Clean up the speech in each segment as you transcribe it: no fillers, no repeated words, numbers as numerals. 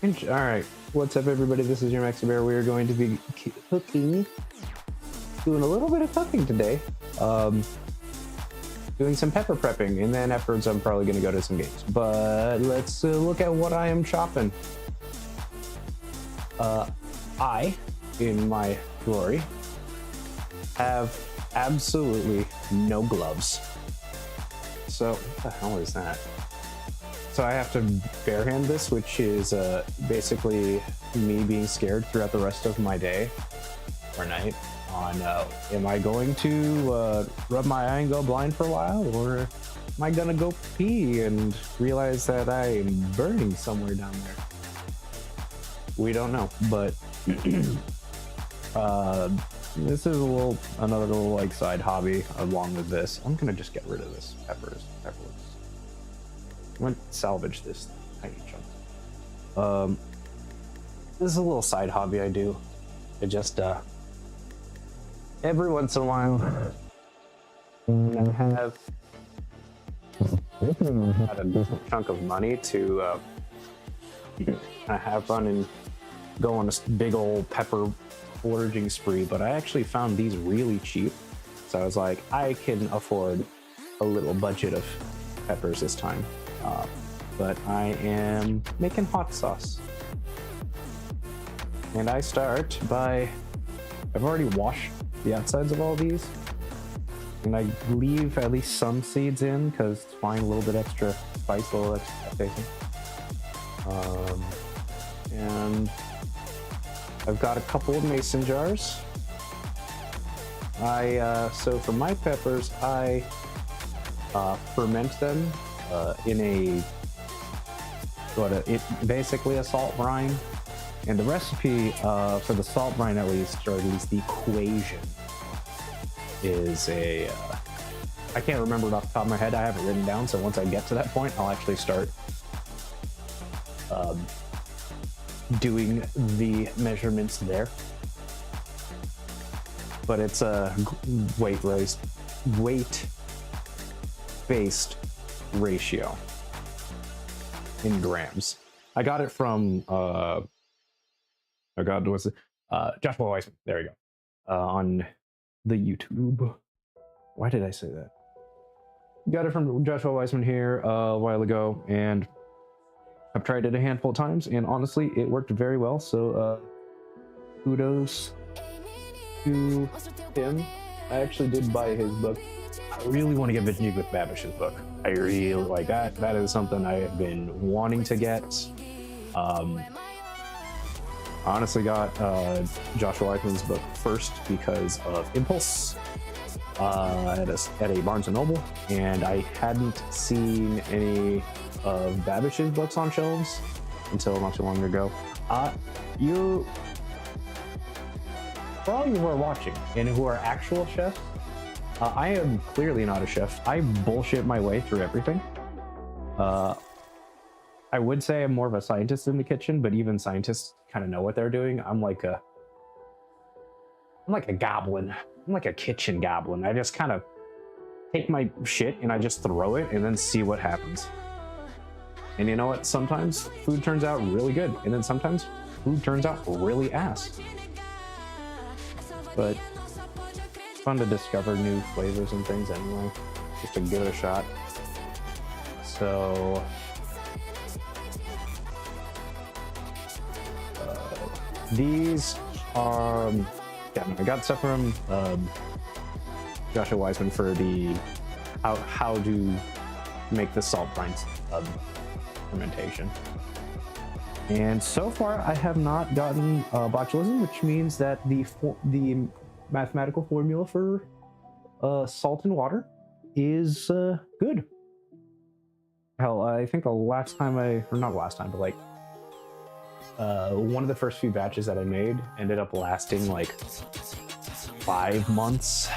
All right, what's up, everybody? This is your Maxi Bear. We are going to be cooking, doing a little bit of cooking today. Doing some pepper prepping, and then afterwards, I'm probably going to go to some games. But let's look at what I am chopping. I, in my glory, have absolutely no gloves. So what the hell is that? So I have to barehand this, which is basically me being scared throughout the rest of my day or night on am I going to rub my eye and go blind for a while, or am I gonna go pee and realize that I am burning somewhere down there? We don't know, but this is another little like side hobby along with this. I'm gonna just get rid of this pepperwood. I'm gonna salvage this tiny chunk. This is a little side hobby I do. I just every once in a while I have had a decent chunk of money to have fun and go on a big old pepper foraging spree, but I actually found these really cheap. So I was like, I can afford a little budget of peppers this time. But I am making hot sauce. And I start by, I've already washed the outsides of all these. And I leave at least some seeds in because it's fine, a little bit extra spice, a little extra tasting. And I've got a couple of mason jars. So for my peppers, I ferment them in basically a salt brine. And the recipe for the salt brine, at least, or at least the equation, is I can't remember it off the top of my head. I have it written down, so once I get to that point, I'll actually start doing the measurements there. But it's a weight-based ratio in grams. I got it from Joshua Weissman. There we go. On the YouTube. Why did I say that? Got it from Joshua Weissman here a while ago, and I've tried it a handful of times, and honestly, it worked very well. So kudos to him. I actually did buy his book. I really want to get Vintage with Babish's book. I really like that. That is something I have been wanting to get. I honestly got Joshua Weissman's book first because of impulse at a Barnes & Noble, and I hadn't seen any of Babish's books on shelves until not too long ago. For all you who are watching and who are actual chefs, I am clearly not a chef. I bullshit my way through everything. I would say I'm more of a scientist in the kitchen, but even scientists kind of know what they're doing. I'm like a goblin. I'm like a kitchen goblin. I just kind of take my shit and I just throw it and then see what happens. And you know what? Sometimes food turns out really good, and then sometimes food turns out really ass. But it's fun to discover new flavors and things anyway, just to give it a shot. So these are, I got stuff from Joshua Weissman for the how to make the salt brines fermentation. And so far, I have not gotten botulism, which means that the mathematical formula for salt and water is good. Hell, I think the last time not last time, but like one of the first few batches that I made ended up lasting like 5 months.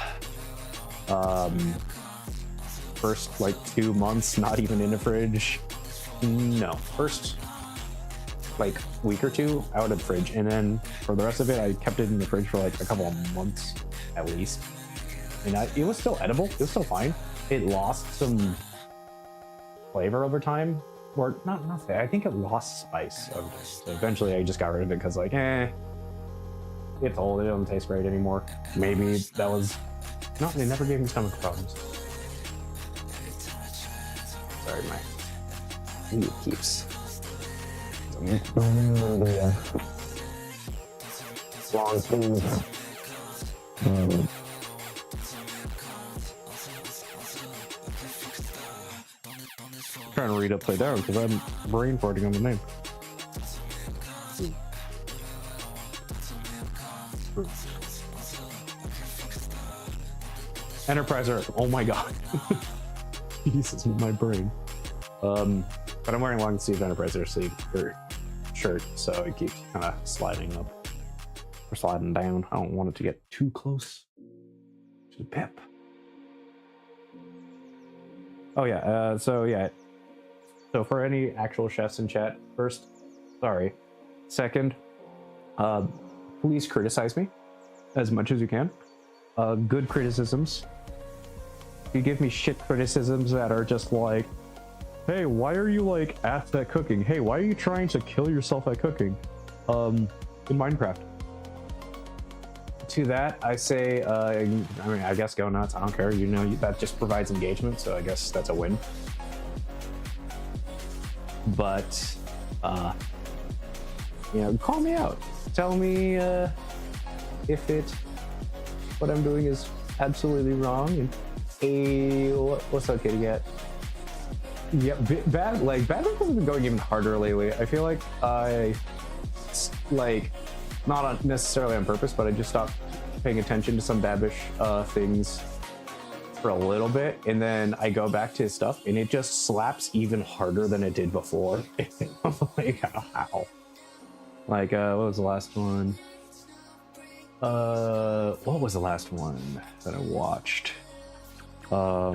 First like 2 months, not even in the fridge. No, first like week or two out of the fridge, and then for the rest of it I kept it in the fridge for like a couple of months at least, and it was still edible. It was still fine. It lost some flavor over time, or not that. I think it lost spice. Eventually, I just got rid of it because like, it's old. It doesn't taste great anymore. Maybe that was no. They never gave me stomach problems. Sorry, my it keeps. Long food. Trying to read upside down because I'm brain farting on the name. Enterprise Earth. Oh my god. Jesus, my brain. But I'm wearing long sleeve Enterprise Earth sleeve or shirt, so it keeps kind of sliding up or sliding down. I don't want it to get too close to the pip. Oh yeah. So for any actual chefs in chat, first, sorry. Second, please criticize me as much as you can. Good criticisms. If you give me shit criticisms that are just like, hey, why are you like ass at cooking? Hey, why are you trying to kill yourself at cooking? In Minecraft. To that, I say, I mean, I guess go nuts. I don't care. You know, that just provides engagement, so I guess that's a win. But, you know, call me out. Tell me if what I'm doing is absolutely wrong. And hey, what's up, kitty cat? Yeah, bad has been going even harder lately. I feel like not necessarily on purpose, but I just stopped paying attention to some Babish things for a little bit, and then I go back to his stuff, and it just slaps even harder than it did before. I'm like, how? Like, what was the last one? What was the last one that I watched? Oh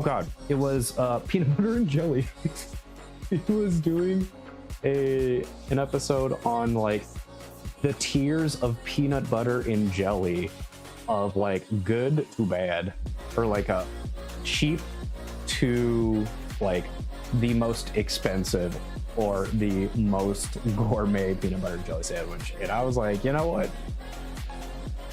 god, it was peanut butter and jelly. He was doing an episode on like the tiers of peanut butter and jelly, of like good to bad, or like a cheap to like the most expensive or the most gourmet peanut butter and jelly sandwich. And I was like, you know what?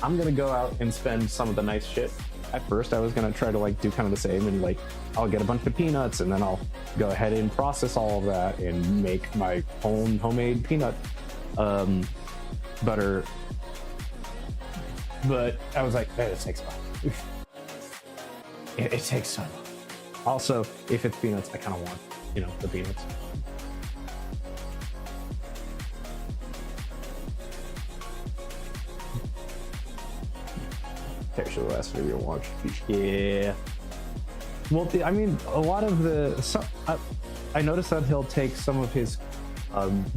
I'm gonna go out and spend some of the nice shit. At first I was gonna try to like do kind of the same, and like I'll get a bunch of peanuts and then I'll go ahead and process all of that and make my own homemade peanut butter. But I was like, it takes a while. It takes so long. Also, if it's peanuts, I kind of want, you know, the peanuts. Actually, the last video I watched. Yeah. Well, I mean, a lot of I noticed that he'll take some of his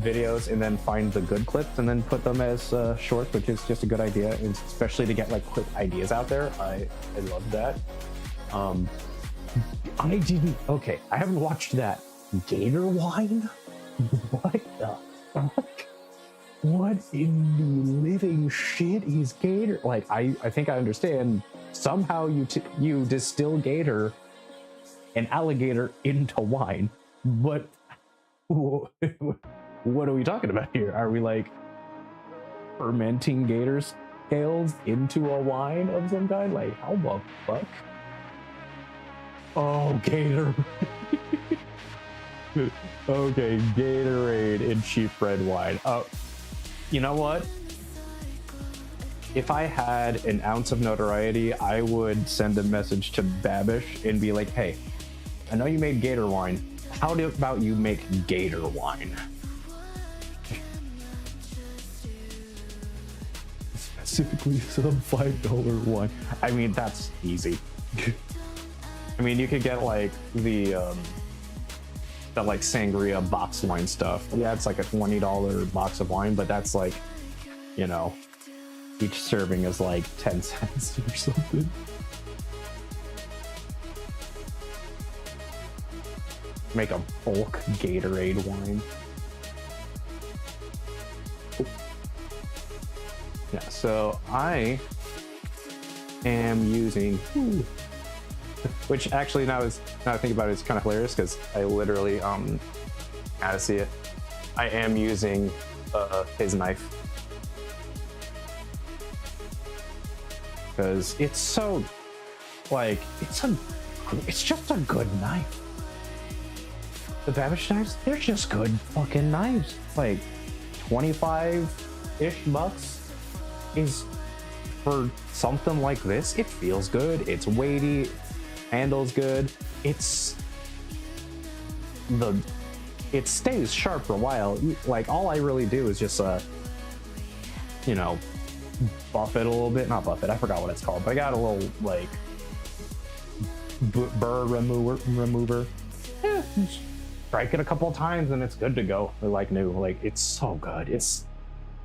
videos and then find the good clips and then put them as shorts, which is just a good idea, and especially to get like quick ideas out there. I love that. Okay, I haven't watched that. Gator wine? What the fuck? What in the living shit is gator? Like, I think I understand. Somehow you distill gator, an alligator, into wine, but what are we talking about here? Are we like fermenting gator scales into a wine of some kind? Like, how the fuck? Oh, gator. Okay, Gatorade in cheap red wine. You know what? If I had an ounce of notoriety, I would send a message to Babish and be like, hey, I know you made gator wine. How about you make gator wine? Specifically some $5 wine. I mean, that's easy. I mean, you could get like the like sangria box wine stuff. Yeah, it's like a $20 box of wine, but that's like, you know, each serving is like 10 cents or something. Make a bulk Gatorade wine. Yeah, so I am using Which actually now I think about it, it's kind of hilarious because I literally how to see it. I am using his knife because it's so like it's just a good knife. The Babish knives, they're just good fucking knives. Like 25-ish bucks is for something like this. It feels good. It's weighty. Handles good. It stays sharp for a while. Like all I really do is just you know, buff it a little bit. Not buff it. I forgot what it's called. But I got a little like burr remover. Yeah, strike it a couple of times and it's good to go. Like new. Like it's so good. It's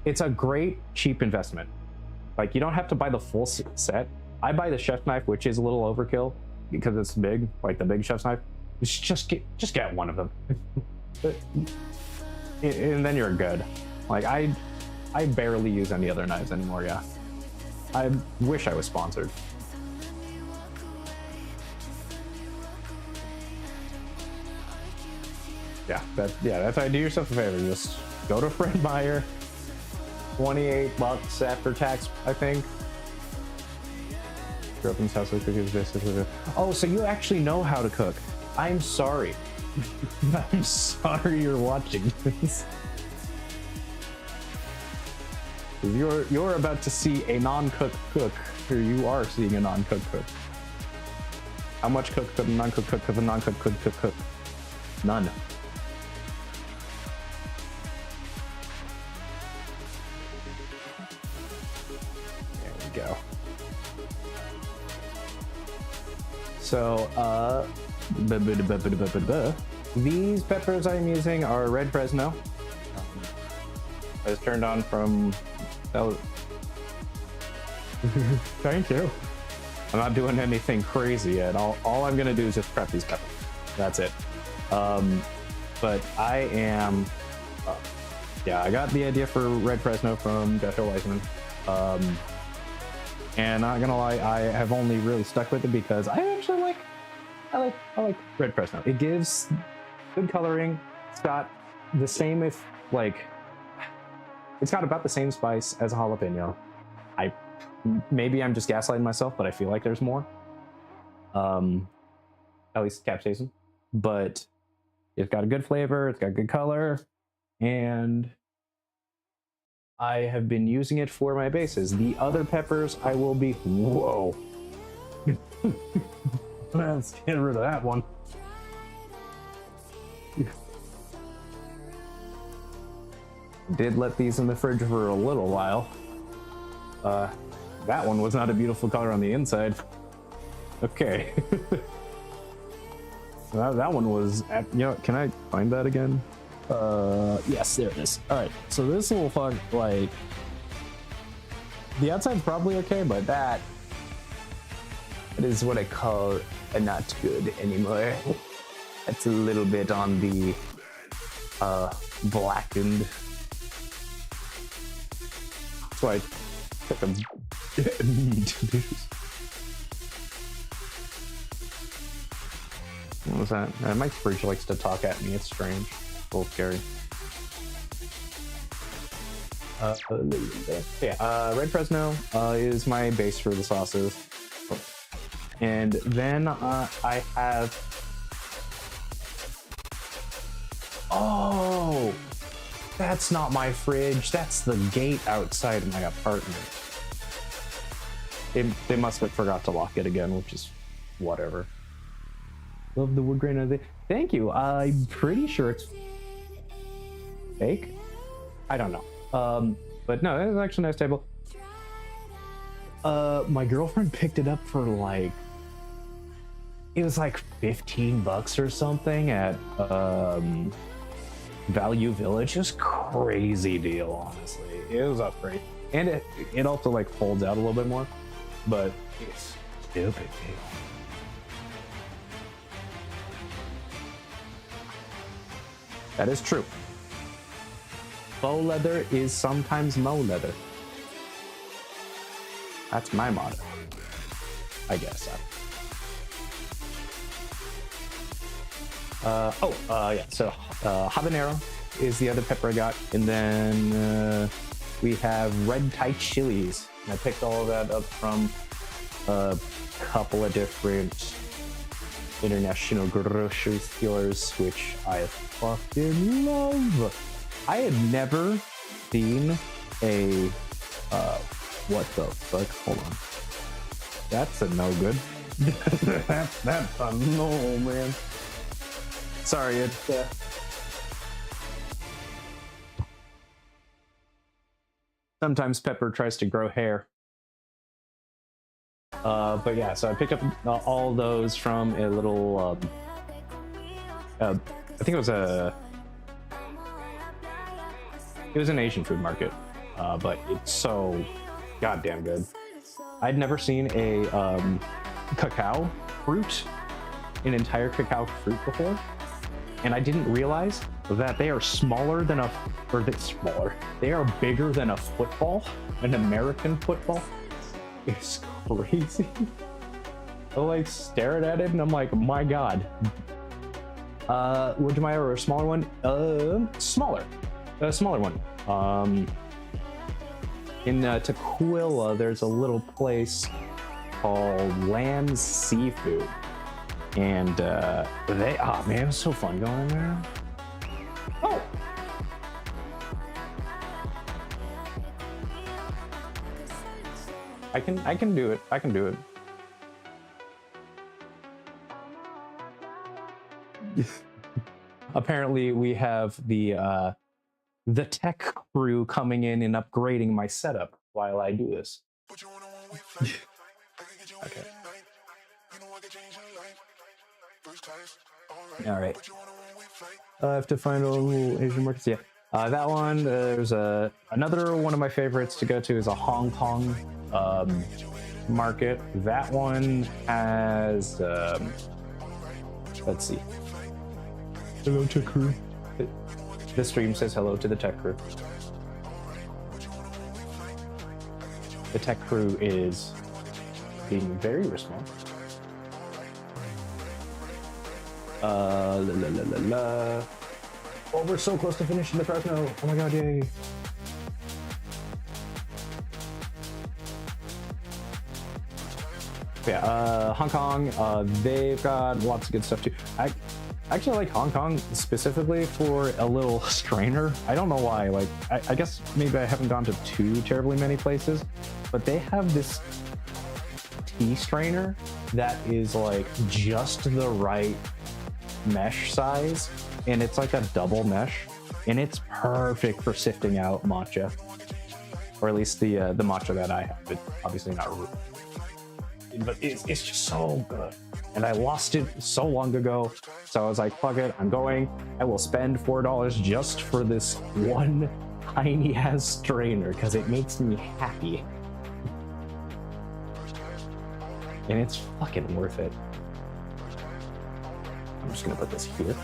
a great cheap investment. Like you don't have to buy the full set. I buy the chef knife, which is a little overkill because it's big, like the big chef's knife. Just get one of them, and then you're good. Like I barely use any other knives anymore. Yeah, I wish I was sponsored. That's how. Do yourself a favor. Just go to Fred Meyer. $28 after tax, I think. Girlfriend's house with cookies. Oh, so you actually know how to cook. I'm sorry. I'm sorry you're watching this. You're about to see a non-cook cook, or you are seeing a non-cook cook. How much cook could a non-cook cook if a non-cook cook? None. Go. So, these peppers I'm using are red Fresno. I was turned on from. Thank you. I'm not doing anything crazy yet. All I'm gonna do is just prep these peppers. That's it. But I am. Yeah, I got the idea for red Fresno from Joshua Weissman. And not gonna lie, I have only really stuck with it because I actually like red Fresno. It gives good coloring. It's got the same, it's got about the same spice as a jalapeno. Maybe I'm just gaslighting myself, but I feel like there's more. At least capsaicin. But it's got a good flavor, it's got good color, and I have been using it for my bases. The other peppers I will be... Whoa. Let's get rid of that one. Did let these in the fridge for a little while. That one was not a beautiful color on the inside. Okay. That one was... You know, can I find that again? Yes, there it is. Alright, so this little fuck, like, the outside's probably okay, but that is what I call a not good anymore. That's a little bit on the blackened. That's why I took them meat. What was that? My fridge likes to talk at me. It's strange. A little scary. Red Fresno is my base for the sauces. And then I have... Oh! That's not my fridge. That's the gate outside of my apartment. They must have forgot to lock it again, which is whatever. Love the wood grain of it. Thank you. I'm pretty sure it's fake. I don't know. But no, it's actually a nice table. My girlfriend picked it up for like, it was like $15 or something at Value Village. It was a crazy deal, honestly. It was upgrade, and it also like folds out a little bit more, but it's stupid deal. That is true. Faux leather is sometimes mo leather. That's my motto, I guess. Yeah, so habanero is the other pepper I got, and then we have red Thai chilies, and I picked all of that up from a couple of different international grocery stores, which I fucking love. I had never seen a what the fuck? Hold on, that's a no good. that's a no, man. Sorry, it's sometimes Pepper tries to grow hair. But yeah, so I picked up all those from a little I think it was an Asian food market, but it's so goddamn good. I'd never seen a cacao fruit, an entire cacao fruit before, and I didn't realize that they are smaller than they are bigger than a football, an American football. It's crazy. I like stared at it and I'm like, my god. Would you mind a smaller one? Smaller. A smaller one. In Tequila, there's a little place called Lamb's Seafood. And oh man, it was so fun going in there. Oh! I can do it. I can do it. Apparently we have the tech crew coming in and upgrading my setup while I do this. Okay. All right. I have to find a little Asian markets. Yeah. That one, there's another one of my favorites to go to is a Hong Kong market. That one has, let's see. Hello, tech crew. The stream says hello to the tech crew. The tech crew is being very responsive. Oh, we're so close to finishing the Fresno. Oh my god, yay. Yeah, Hong Kong, they've got lots of good stuff too. I actually like Hong Kong specifically for a little strainer. I don't know why, like, I guess maybe I haven't gone to too terribly many places, but they have this tea strainer that is like just the right mesh size, and it's like a double mesh, and it's perfect for sifting out matcha, or at least the matcha that I have. It's obviously not root, but it's just so good. And I lost it so long ago, so I was like, fuck it, I'm going. I will spend $4 just for this one tiny ass strainer because it makes me happy, and it's fucking worth it. I'm just gonna put this here.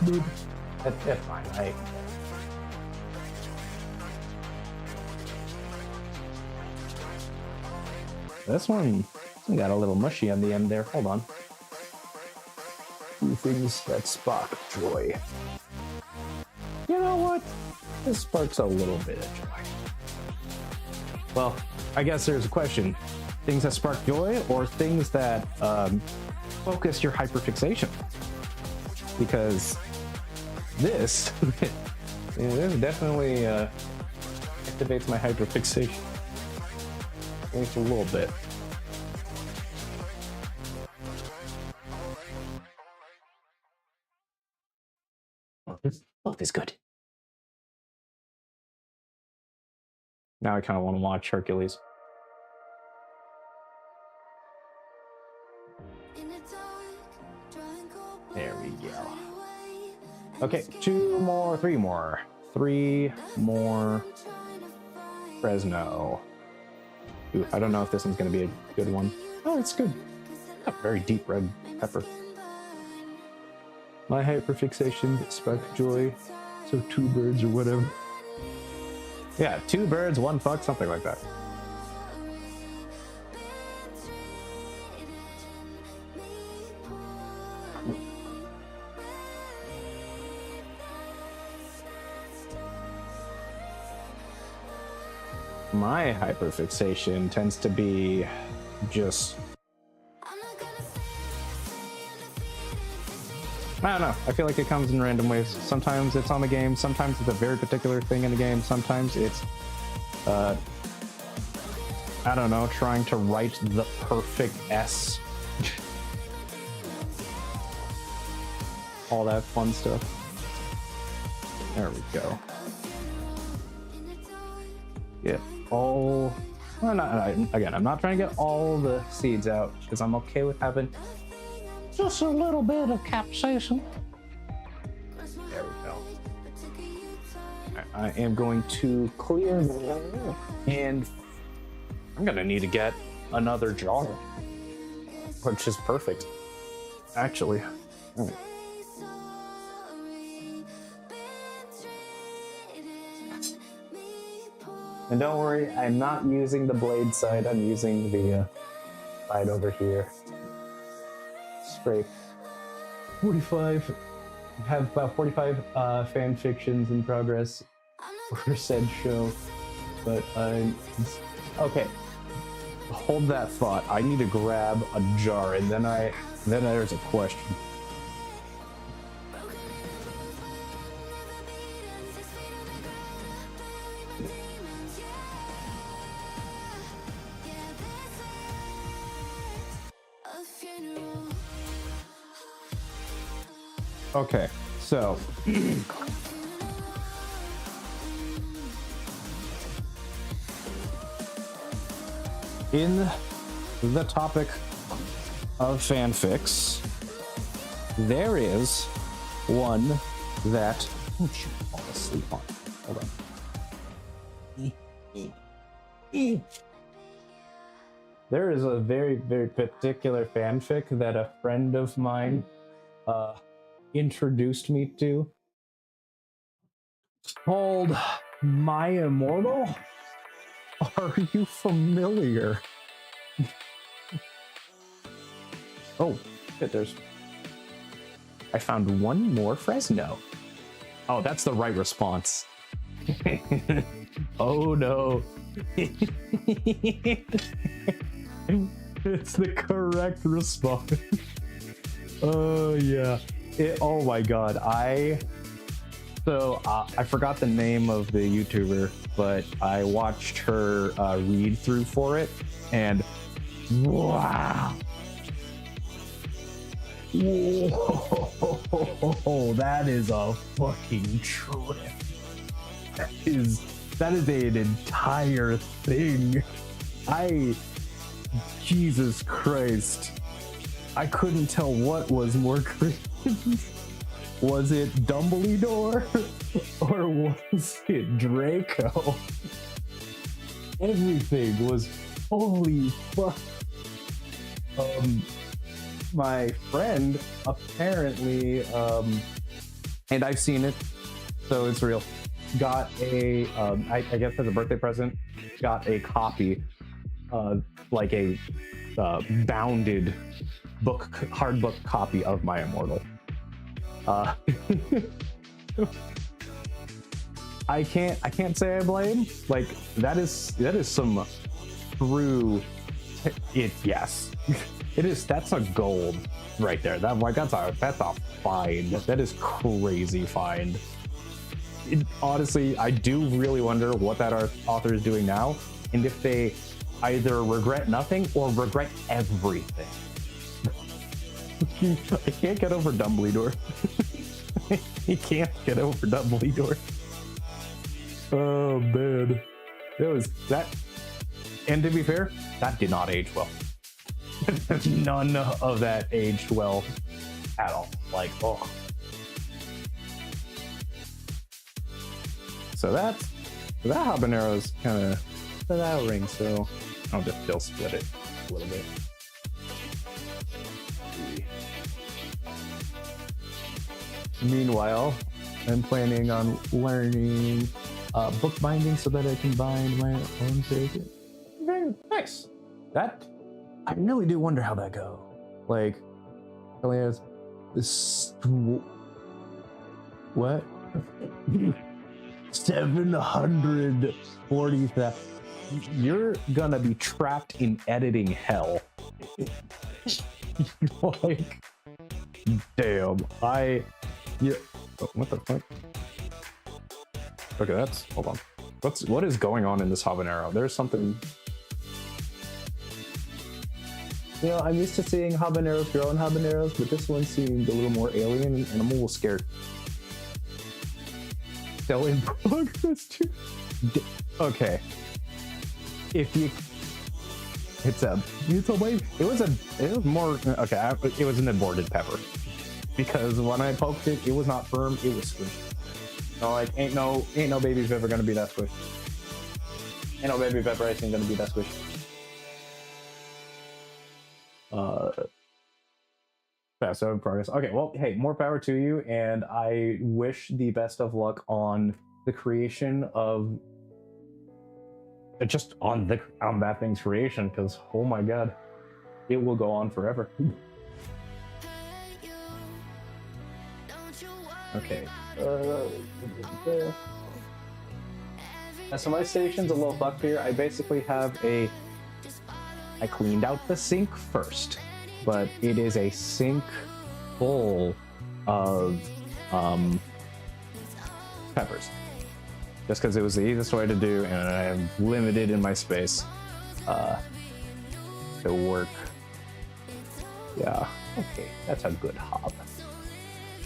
Dude, that's fine, right? This one got a little mushy on the end there. Hold on. Two things that spark joy. You know what? This sparks a little bit of joy. Well, I guess there's a question. Things that spark joy or things that focus your hyperfixation? Because this, this definitely activates my hyperfixation. At least a little bit. Both is good. Now I kind of want to watch Hercules. There we go. Okay, three more Fresno. Ooh, I don't know if this one's going to be a good one. Oh, it's good. A very deep red pepper. My hyperfixation sparked joy. So two birds or whatever. Yeah, two birds, one fuck, something like that. My hyperfixation tends to be just, I don't know. I feel like it comes in random ways. Sometimes it's on the game. Sometimes it's a very particular thing in the game. Sometimes it's, I don't know, trying to write the perfect S. All that fun stuff. There we go. Get all, well, again, I'm not trying to get all the seeds out because I'm okay with having just a little bit of capsaicin. There we go. I am going to clear and I'm gonna need to get another jar, which is perfect, actually. And don't worry, I'm not using the blade side, I'm using the side over here. Scrape. 45, have about 45 fan fictions in progress for said show, but I'm, okay. Hold that thought, I need to grab a jar, and then there's a question. Okay, so in the topic of fanfics, there is one that, don't you fall asleep on. Hold on. There is a very, very particular fanfic that a friend of mine introduced me to. It's called My Immortal. Are you familiar? Oh, shit, I found one more Fresno. Oh, that's the right response. Oh no. It's the correct response. Oh yeah. Oh my god. I forgot the name of the YouTuber, but I watched her read through for it, and wow. Whoa, that is a fucking trip. That is an entire thing. Jesus Christ. I couldn't tell what was more cringe. Was it Dumbledore or was it Draco? Everything was, holy fuck. My friend apparently, and I've seen it, so it's real, got a, I guess as a birthday present, got a copy, like a bounded hard book copy of My Immortal. I can't say I blame. Like that is some true. Yes, it is. That's a gold right there. That's a find. That is crazy find. Honestly, I do really wonder what that author is doing now, and if they either regret nothing or regret everything. I can't get over Dumbledore. He can't get over Dumbledore. Oh man, it was that. And to be fair, that did not age well. None of that aged well at all. Like, oh. So that habanero's kind of that ring. So I'll just still split it a little bit. Meanwhile, I'm planning on learning bookbinding so that I can bind my own page. Very nice. That, I really do wonder how that go. Like, really has this. What? 740,000. you're gonna be trapped in editing hell. Like, damn. Yeah. Oh, what the fuck? Okay, hold on. What is going on in this habanero? There's something. You know, I'm used to seeing habaneros grow in habaneros, but this one seemed a little more alien, and I'm a little scared. Still in progress too. Okay. If you, it was more okay. It was an aborted pepper because when I poked it, it was not firm. It was squishy. So like, ain't no baby pepper gonna be that squishy. Ain't no baby pepper icing gonna be that squishy. Yeah, so in progress. Okay, well, hey, more power to you, and I wish the best of luck on the creation of just on that thing's creation, because oh my god, it will go on forever. Okay. So my station's a little fucked here. I basically have I cleaned out the sink first, but it is a sink full of peppers. Just because it was the easiest way to do, and I am limited in my space to work. Yeah, okay, that's a good hob.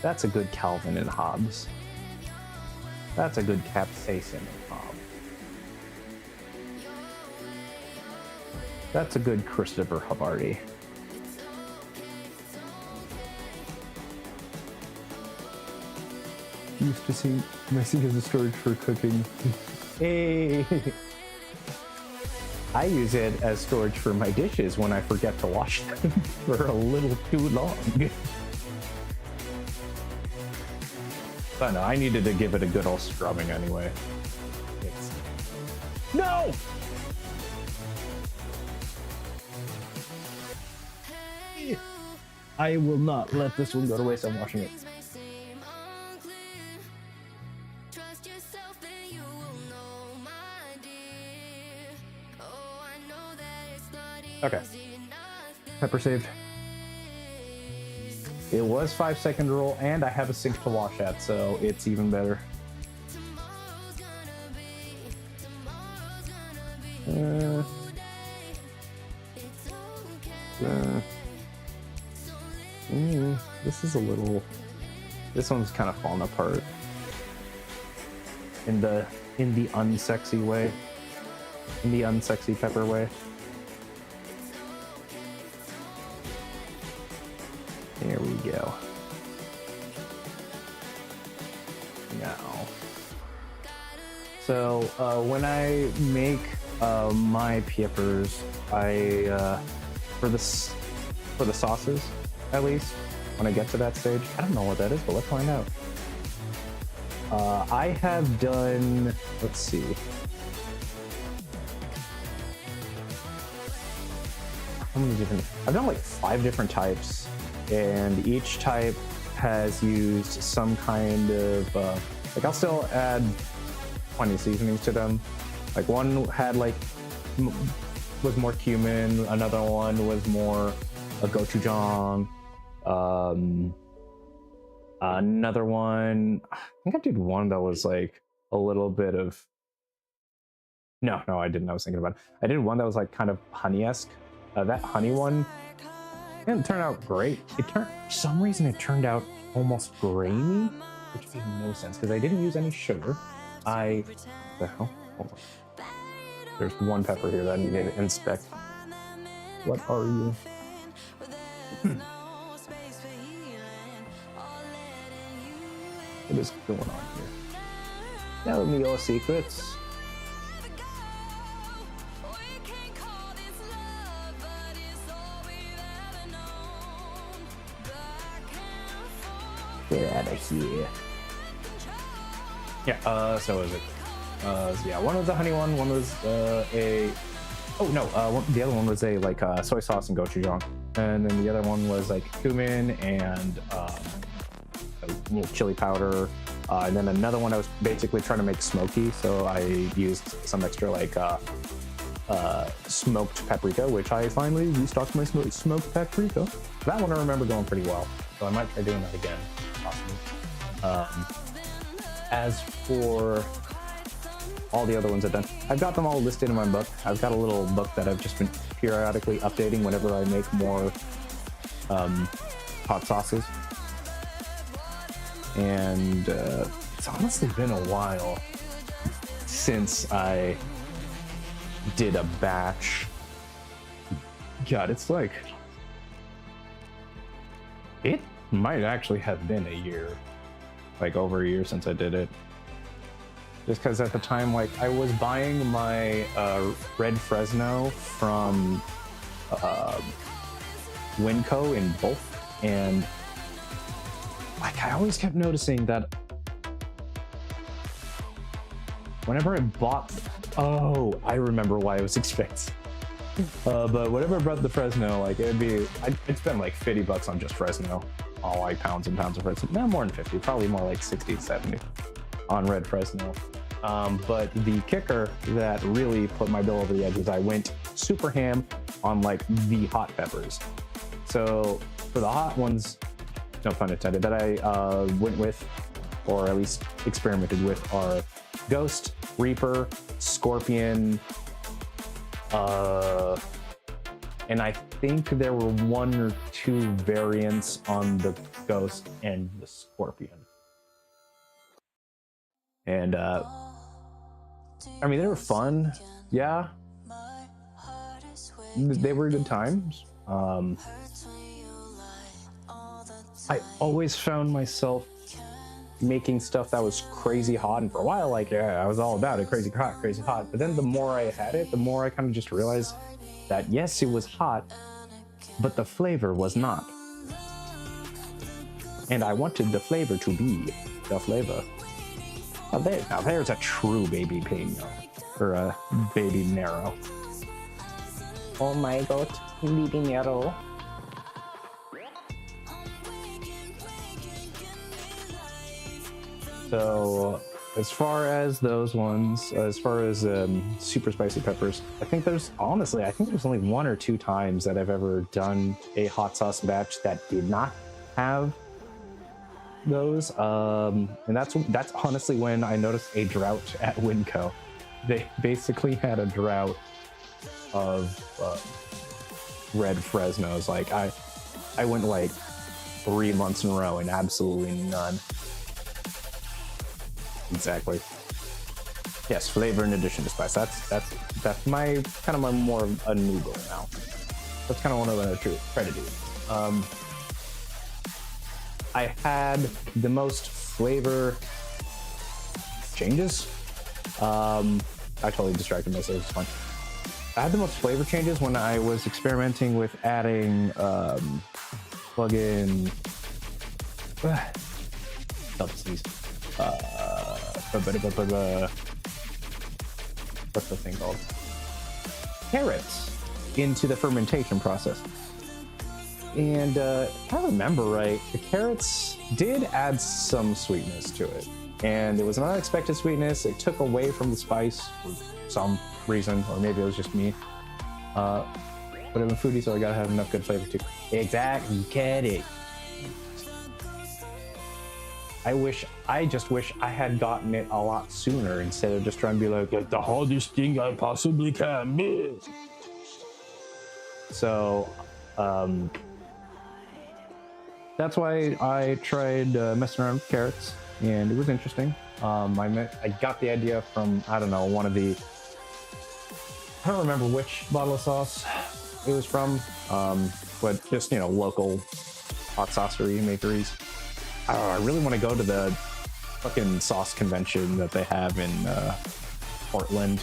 That's a good Calvin and Hobbes. That's a good capsaicin and hob. That's a good Christopher Havarti. Used to see my sink as a storage for cooking. Hey! I use it as storage for my dishes when I forget to wash them for a little too long. But no, I needed to give it a good old scrubbing anyway. No! I will not let this one go to waste. I'm washing it. Okay. Pepper saved. It was 5-second rule, and I have a sink to wash at, so it's even better. This is a little. This one's kind of falling apart in the unsexy way, in the unsexy pepper way. There we go. Now, so when I make my peppers, I for the sauces, at least when I get to that stage, I don't know what that is, but let's find out. I have done. Let's see. How many different? I've done like 5 different types. And each type has used some kind of like I'll still add plenty of seasonings to them. Like one had like was more cumin, another one was more a gochujang, another one I think I did one that was like a little bit of no I didn't. I was thinking about it. I did one that was like kind of honey-esque. That honey one didn't turn out great. For some reason it turned out almost grainy, which made no sense because I didn't use any sugar. The hell? Hold on. There's one pepper here that I need to inspect. What are you? What is going on here? Tell me your secrets. Get out of here. Yeah, so is it. Yeah, one was a honey one was the other one was a like soy sauce and gochujang. And then the other one was like cumin and a little chili powder. And then another one I was basically trying to make smoky, so I used some extra like smoked paprika, which I finally restocked my smoked paprika. That one I remember going pretty well, so I might try doing that again, possibly. As for all the other ones I've done, I've got them all listed in my book. I've got a little book that I've just been periodically updating whenever I make more hot sauces. And it's honestly been a while since I did a batch. God, it's like, it might actually have been a year, like over a year since I did it. Just because at the time, like, I was buying my red Fresno from Winco in bulk, and like, I always kept noticing that whenever I bought, oh, I remember why it was expensive. But whenever I brought the Fresno, like, it'd be, I'd spend like $50 on just Fresno, all like pounds and pounds of Fresno. Not more than 50, probably more like 60 to 70 on red Fresno. But the kicker that really put my bill over the edge was I went super ham on like the hot peppers. So for the hot ones, no pun intended, that I went with, or at least experimented with, are Ghost, Reaper, Scorpion, and I think there were 1 or 2 variants on the Ghost and the Scorpion. And I mean, they were fun, yeah. They were good times. I always found myself making stuff that was crazy hot, and for a while, like, yeah, I was all about it, crazy hot, crazy hot. But then the more I had it, the more I kind of just realized that yes, it was hot, but the flavor was not. And I wanted the flavor to be the flavor. Now there's a true baby Pino, or a baby Nero. Oh my god, baby Nero. So as far as those ones, as far as super spicy peppers, I think there's only 1 or 2 times that I've ever done a hot sauce batch that did not have those, and that's honestly when I noticed a drought at Winco. They basically had a drought of red Fresnos. Like, I went like 3 months in a row and absolutely none. Exactly. Yes, flavor in addition to spice. That's my kind of my more of a new goal now. That's kind of what I try to do. I had the most flavor changes. I totally distracted myself. It's fine. I had the most flavor changes when I was experimenting with adding plug-in double C's. What's the thing called? Carrots into the fermentation process. And if I remember right, the carrots did add some sweetness to it. And it was an unexpected sweetness. It took away from the spice for some reason, or maybe it was just me. But I'm a foodie, so I gotta have enough good flavor too. Exactly, get it. I just wish I had gotten it a lot sooner instead of just trying to be like the hardest thing I possibly can miss. So, that's why I tried messing around with carrots, and it was interesting. I got the idea from, I don't know, one of the, I don't remember which bottle of sauce it was from, but just, you know, local hot saucery makeries. I really want to go to the fucking sauce convention that they have in Portland.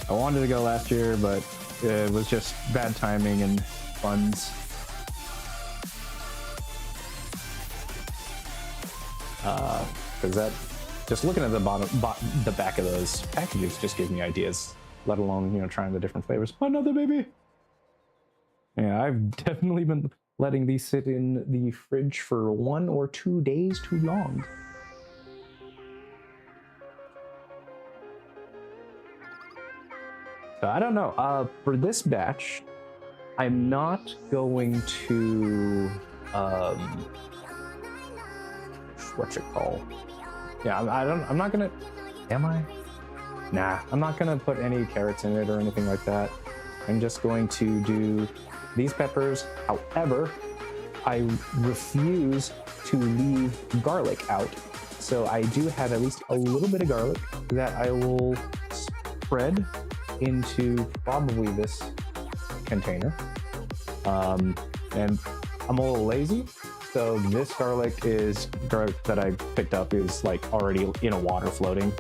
I wanted to go last year, but it was just bad timing and funds. Because that, just looking at the back of those packages just gives me ideas, let alone, you know, trying the different flavors. Another baby. Yeah, I've definitely been letting these sit in the fridge for 1 or 2 days too long. So I don't know. For this batch, I'm not going to what's it called? Yeah, I'm not gonna. Am I? Nah, I'm not gonna put any carrots in it or anything like that. I'm just going to do these peppers. However, I refuse to leave garlic out. So I do have at least a little bit of garlic that I will spread into probably this container. And I'm a little lazy, so this garlic that I picked up is like already in a water floating.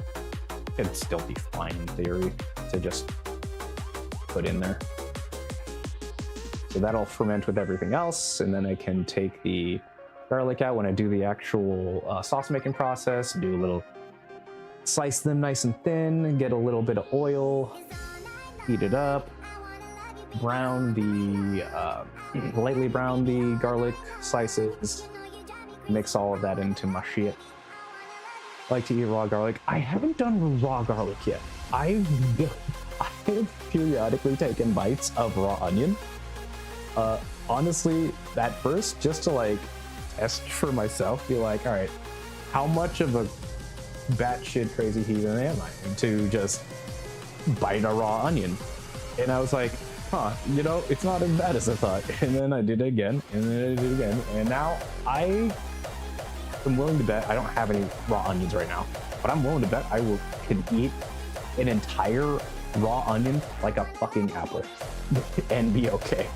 It'd still be fine in theory to just put in there. So that'll ferment with everything else, and then I can take the garlic out when I do the actual sauce making process, do a little, slice them nice and thin, get a little bit of oil, heat it up, lightly brown the garlic slices, mix all of that into my shit. I like to eat raw garlic. I haven't done raw garlic yet. I've periodically taken bites of raw onion. Honestly, at first, just to like test for myself, be like, all right, how much of a batshit crazy heathen am I to just bite a raw onion? And I was like, huh, you know, it's not as bad as I thought. And then I did it again, and then I did it again, and now I am willing to bet, I don't have any raw onions right now, but I'm willing to bet I can eat an entire raw onion like a fucking apple and be okay.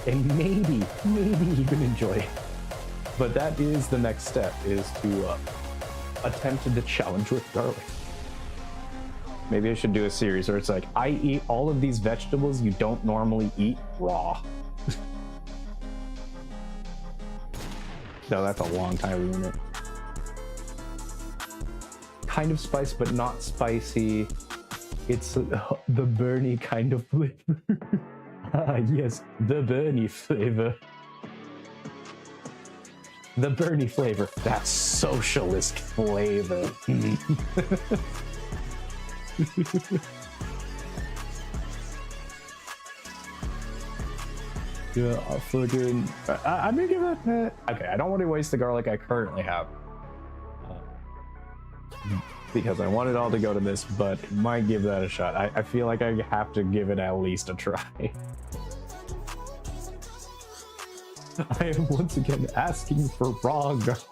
And maybe even enjoy it. But that is the next step, is to attempt the challenge with garlic. Maybe I should do a series where it's like, I eat all of these vegetables you don't normally eat raw. No, that's a long time unit. Kind of spice, but not spicy. It's the Bernie kind of flavor. Ah, yes, the Bernie flavor. The Bernie flavor. That socialist flavor. Yeah, I'm gonna give it. Okay, I don't want to waste the garlic I currently have. Because I want it all to go to this, but might give that a shot. I feel like I have to give it at least a try. I am once again asking for raw garlic.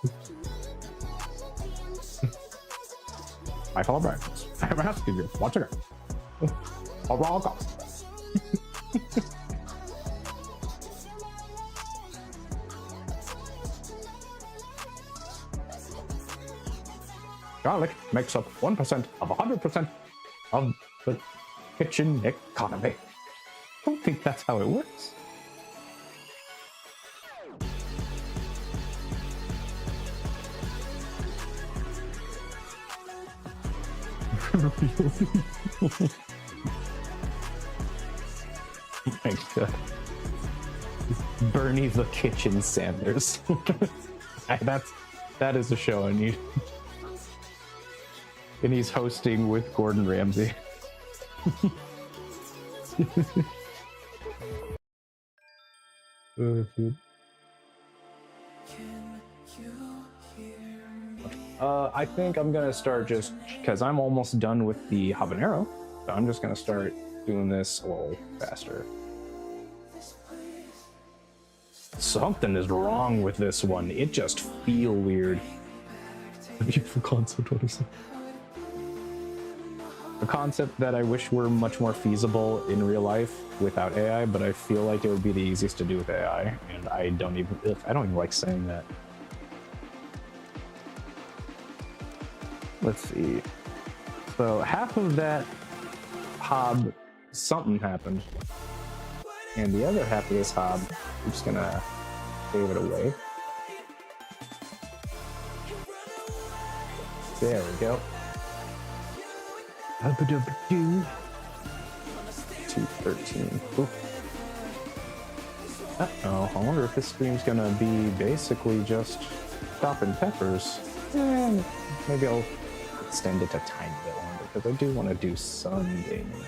My fellow Americans, I am asking you once again for raw garlic. Garlic makes up 1% of 100% of the kitchen economy. I don't think that's how it works. Oh my god. Bernie the Kitchen Sanders. That is a show I need. And he's hosting with Gordon Ramsay. I think I'm gonna start just because I'm almost done with the habanero. So I'm just gonna start doing this a little faster. Something is wrong with this one. It just feels weird. A beautiful concept, honestly. A concept that I wish were much more feasible in real life without AI, but I feel like it would be the easiest to do with AI, and I don't even like saying that. Let's see. So half of that hob, something happened, and the other half of this hob, I'm just gonna save it away. There we go. 213. Ooh. Uh-oh, I wonder if this stream's gonna be basically just chopping peppers. Maybe I'll extend it a tiny bit longer because I do want to do some gaming,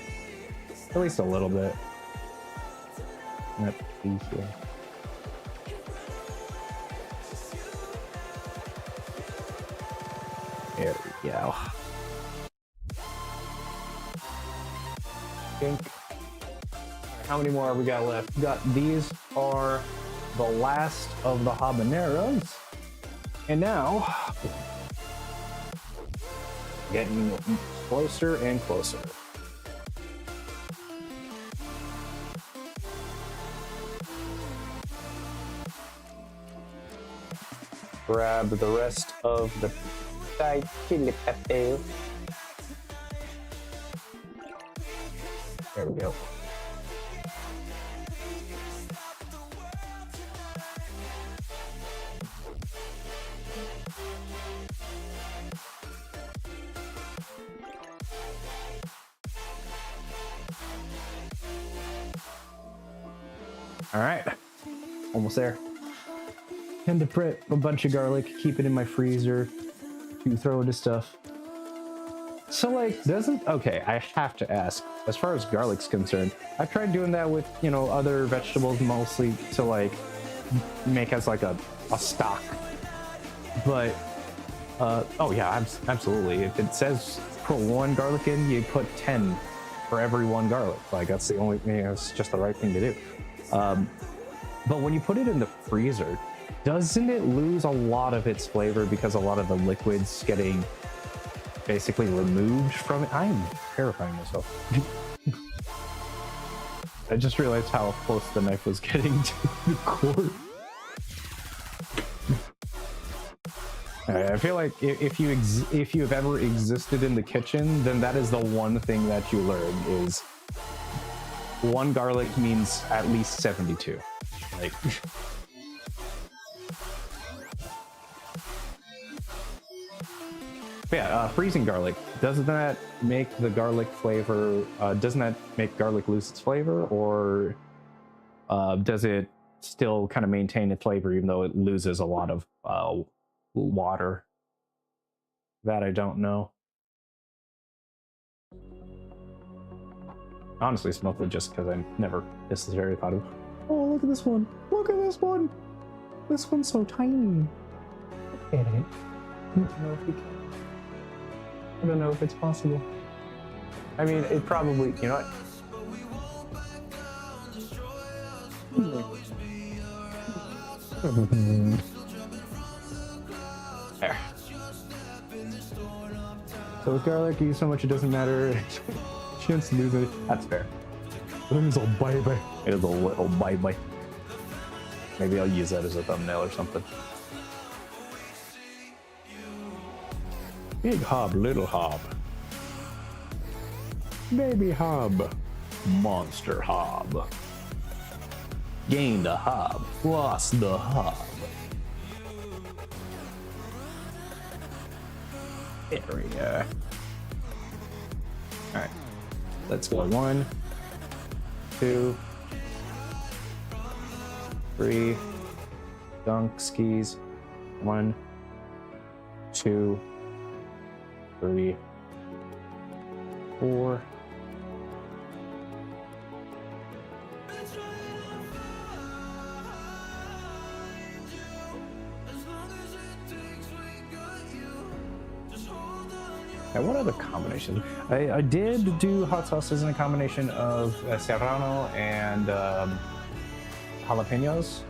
at least a little bit. Let's see here. There we go. Think. How many more have we got left? These are the last of the habaneros, and now getting closer and closer. Grab the rest of the fried chili pepper. There we go. All right, almost there. And to prep a bunch of garlic, keep it in my freezer to throw into stuff. So like, okay, I have to ask, as far as garlic's concerned, I've tried doing that with, you know, other vegetables mostly to like make as like a stock. But, oh yeah, absolutely. If it says put 1 garlic in, you put 10 for every 1 garlic. Like that's the only thing, it's just the right thing to do. But when you put it in the freezer, doesn't it lose a lot of its flavor because a lot of the liquid's getting basically removed from it? I'm terrifying myself. I just realized how close the knife was getting to the cord. I feel like if you have ever existed in the kitchen, then that is the one thing that you learn is 1 garlic means at least 72. Like. Yeah, freezing garlic, doesn't that make the garlic flavor, doesn't that make garlic lose its flavor, or does it still kind of maintain its flavor even though it loses a lot of water? That I don't know. Honestly, it's mostly just because I never necessarily thought of, oh, look at this one, look at this one! This one's so tiny. Look at it. I don't know if we can. I don't know if it's possible. I mean, it probably, you know what? There. So with garlic, you use so much it doesn't matter. Chance to lose it. That's fair. It is a bye-bye. It is a little bye-bye. Maybe I'll use that as a thumbnail or something. Big hob, little hob. Baby hob. Monster hob. Gained a hob. Lost the hob. There we go. Alright. Let's go. 1, 2, 3. Dunk skis. 1, 2, 3, 4. Now, what other combinations? I did do hot sauces in a combination of serrano and jalapenos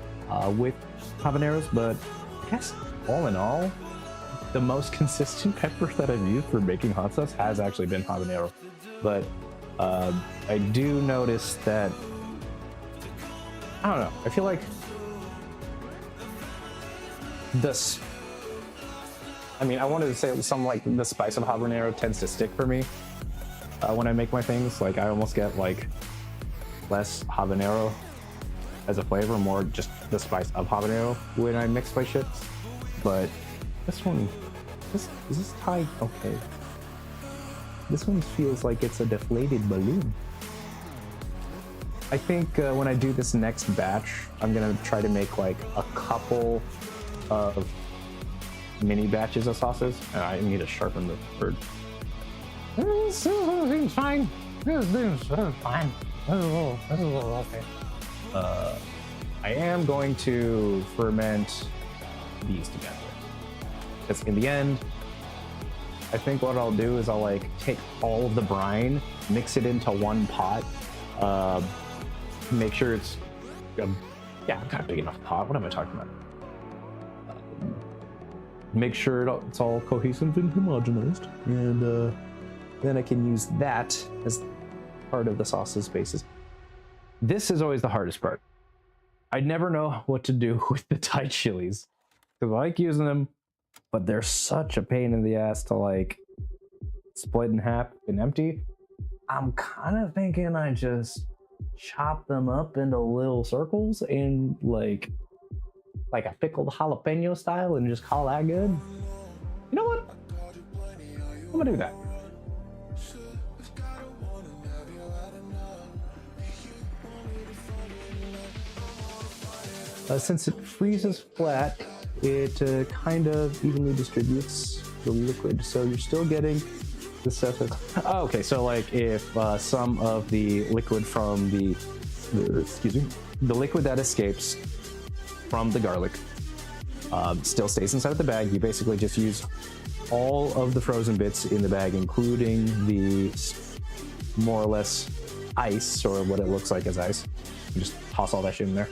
with habaneros, but I guess all in all, the most consistent pepper that I've used for making hot sauce has actually been habanero. But I do notice that, I don't know, I feel like this, I mean, I wanted to say some like the spice of habanero tends to stick for me when I make my things. Like I almost get like less habanero as a flavor, more just the spice of habanero when I mix my shits. But this one, is this tight? Okay. This one feels like it's a deflated balloon. I think when I do this next batch, I'm gonna try to make like a couple of mini batches of sauces. I need to sharpen the bird. This seems fine. This seems fine. This is a little okay. I am going to ferment these together. Because in the end, I think what I'll do is I'll like take all of the brine, mix it into one pot, make sure it's, yeah, kind of big enough pot. What am I talking about? Make sure it's all cohesive and homogenized, and then I can use that as part of the sauce's basis. This is always the hardest part. I never know what to do with the Thai chilies because I like using them, but they're such a pain in the ass to like split in half and empty. I'm kind of thinking I just chop them up into little circles and like a pickled jalapeno style and just call that good. You know what? I'm gonna do that. Since it freezes flat, it kind of evenly distributes the liquid, so you're still getting the stuff that's... Oh, okay, so like if some of the liquid from the liquid that escapes from the garlic still stays inside of the bag, you basically just use all of the frozen bits in the bag, including the more or less ice, or what it looks like as ice. You just toss all that shit in there.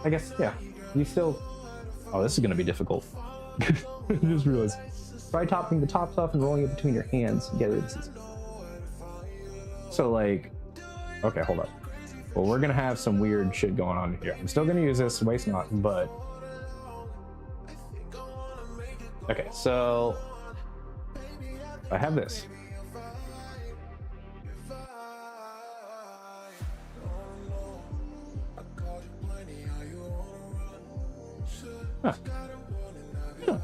I guess, yeah, you still... Oh, this is gonna be difficult. I just realized. Try topping the tops off and rolling it between your hands. Yeah, this is... So like, okay, hold up. Well, we're gonna have some weird shit going on here. I'm still gonna use this, waste not, but... Okay, so... I have this. Huh. Huh.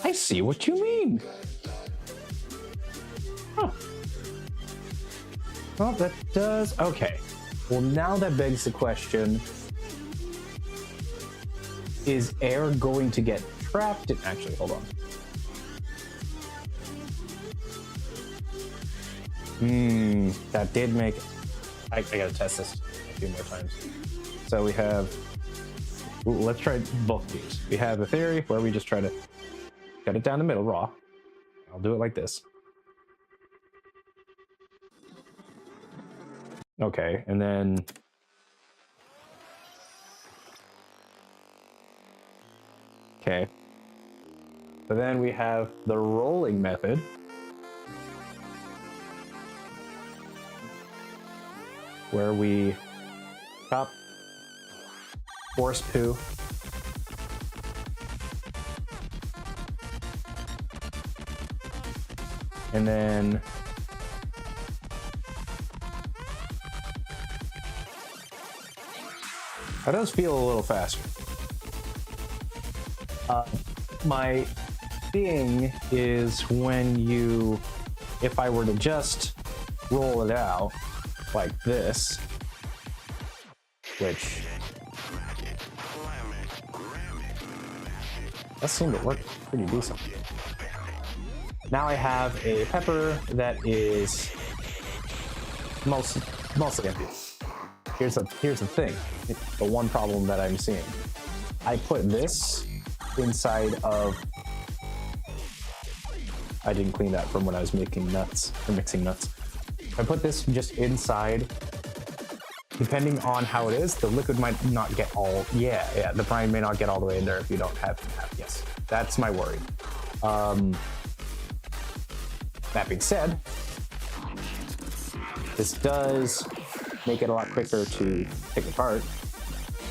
I see what you mean. Huh. Well, that does... Okay. Well, now that begs the question, is air going to get trapped in... Actually, hold on. That did make... I gotta test this a few more times. So we have... Let's try both these. We have a theory where we just try to cut it down the middle raw. I'll do it like this. Okay, and then... Okay. So then we have the rolling method. Where we chop horse poo, and then that does feel a little faster. My thing is when you, if I were to just roll it out like this, which that seemed to work pretty decent. Now I have a pepper that is mostly empty. Here's the thing, the one problem that I'm seeing. I put this inside of... I didn't clean that from when I was making nuts, or mixing nuts. I put this just inside. Depending on how it is, the liquid might not get all... Yeah, the brine may not get all the way in there if you don't have... Yes, that's my worry. That being said, this does make it a lot quicker to pick apart,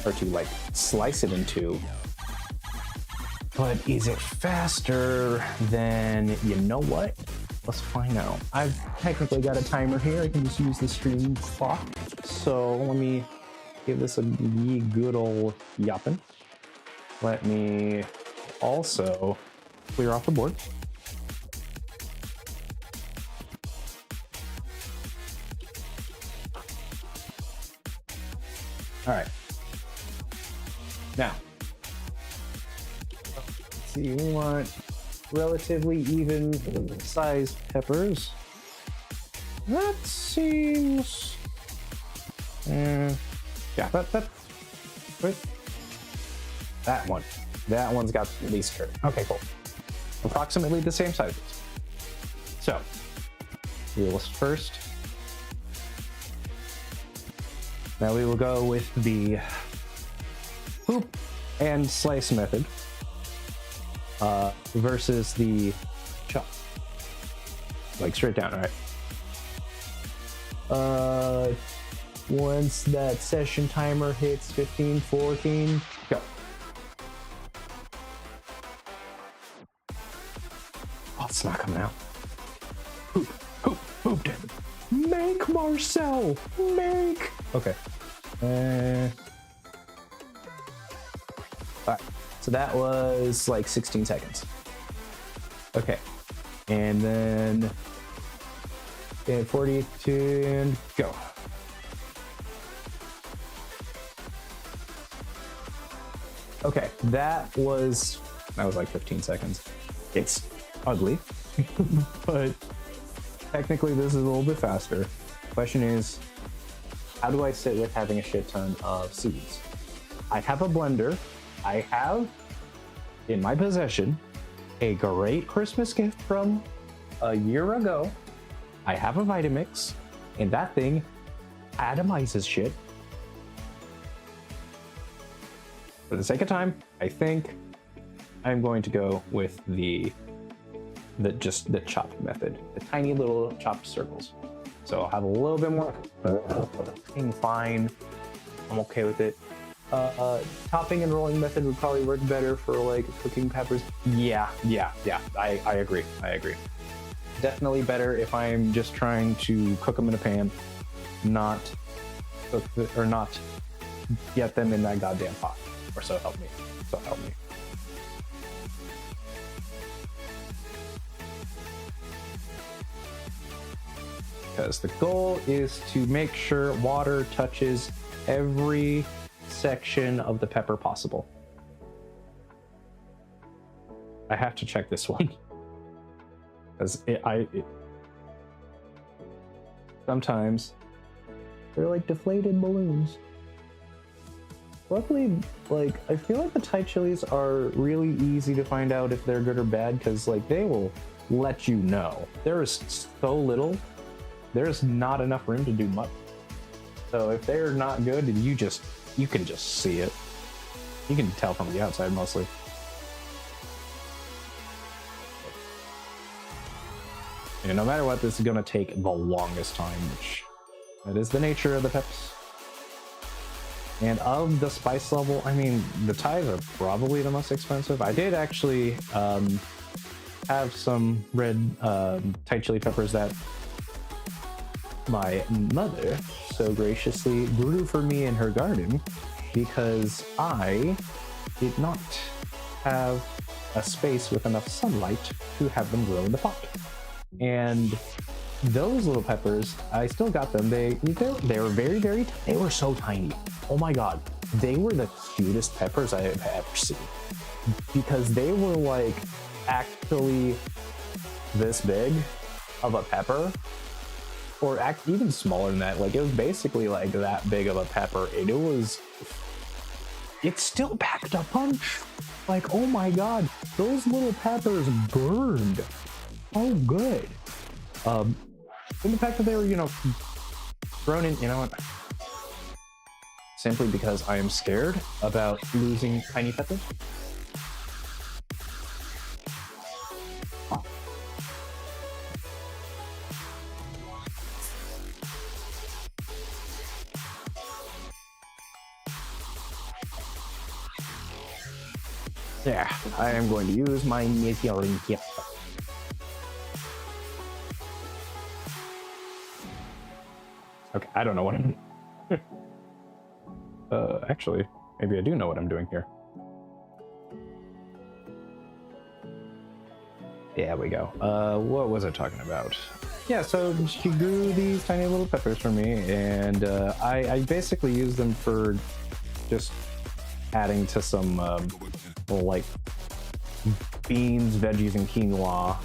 or to like slice it into. But is it faster than... You know what? Let's find out. I've technically got a timer here. I can just use the stream clock. So let me give this a good old yoppin'. Let me also clear off the board. All right. Now, let's see, we want relatively even sized peppers. That seems... yeah, wait. That one. That one's got the least curve. Okay, cool. Approximately the same sizes. So, we will first. Now we will go with the hoop and slice method versus the chop. Like straight down, alright? Once that session timer hits 15, 14, go. Oh, it's not coming out. Hoop, hoop, hoop, damn it. Make, Marcel, make. Okay. Alright, so that was like 16 seconds. Okay, and then 42 and go. Okay, that was like 15 seconds. It's ugly, but technically this is a little bit faster. Question is, how do I sit with having a shit ton of seeds? I have a blender. I have in my possession a great Christmas gift from a year ago. I have a Vitamix, and that thing atomizes shit. For the sake of time, I think I'm going to go with the chopped method, the tiny little chopped circles. So I'll have a little bit more. Fine, I'm okay with it. Topping and rolling method would probably work better for like cooking peppers. Yeah. I agree. Definitely better if I'm just trying to cook them in a pan, not cook or not get them in that goddamn pot. Or so help me. So help me. Because the goal is to make sure water touches every section of the pepper possible. I have to check this one. Because sometimes they're like deflated balloons. Luckily, like, I feel like the Thai chilies are really easy to find out if they're good or bad, because like they will let you know. There is so little, there's not enough room to do much. So if they're not good, you can just see it. You can tell from the outside mostly. And no matter what, this is gonna take the longest time, which that is the nature of the peps. And of the spice level, I mean, the Thais are probably the most expensive. I did actually have some red Thai chili peppers that my mother so graciously grew for me in her garden because I did not have a space with enough sunlight to have them grow in the pot. And those little peppers, I still got them. They were very, very, they were so tiny. Oh my God, they were the cutest peppers I have ever seen, because they were like actually this big of a pepper, or even smaller than that. Like it was basically like that big of a pepper, and it still packed a punch. Like, oh my God, those little peppers burned. Oh, good. And the fact that they were, thrown in, you know what? Simply because I am scared about losing tiny peppers. Oh. Yeah, I am going to use my measuring tip. Okay, I don't know what I'm doing. Actually, maybe I do know what I'm doing here. There we go. What was I talking about? yeah, so she grew these tiny little peppers for me, and I basically use them for just adding to some little, like, beans, veggies, and quinoa,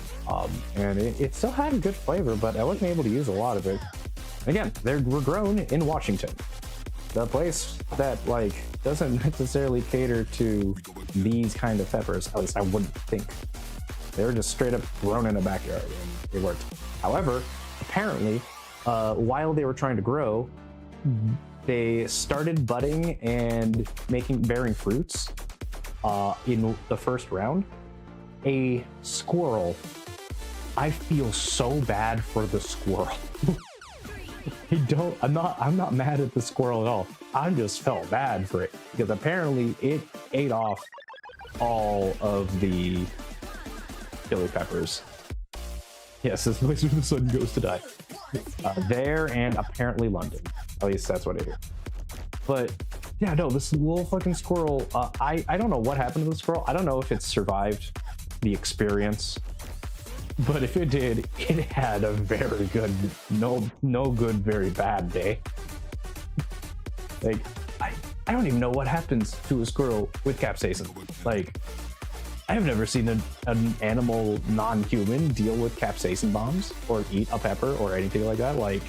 and it still had a good flavor, but I wasn't able to use a lot of it. Again, they were grown in Washington, the place that, like, doesn't necessarily cater to these kind of peppers. At least I wouldn't think. They were just straight up grown in a backyard, and it worked. However, apparently, while they were trying to grow, they started budding and bearing fruits in the first round. A squirrel. I feel so bad for the squirrel. I'm not mad at the squirrel at all. I just felt bad for it because apparently it ate off all of the chili peppers. Yes, this place where the sun goes to die. There and apparently London. At least that's what I hear. But yeah, no, this little fucking squirrel, I don't know what happened to the squirrel. I don't know if it survived the experience. But if it did, it had a very good, no good, very bad day. Like, I don't even know what happens to a squirrel with capsaicin. Like, I've never seen an animal non-human deal with capsaicin bombs or eat a pepper or anything like that. Like,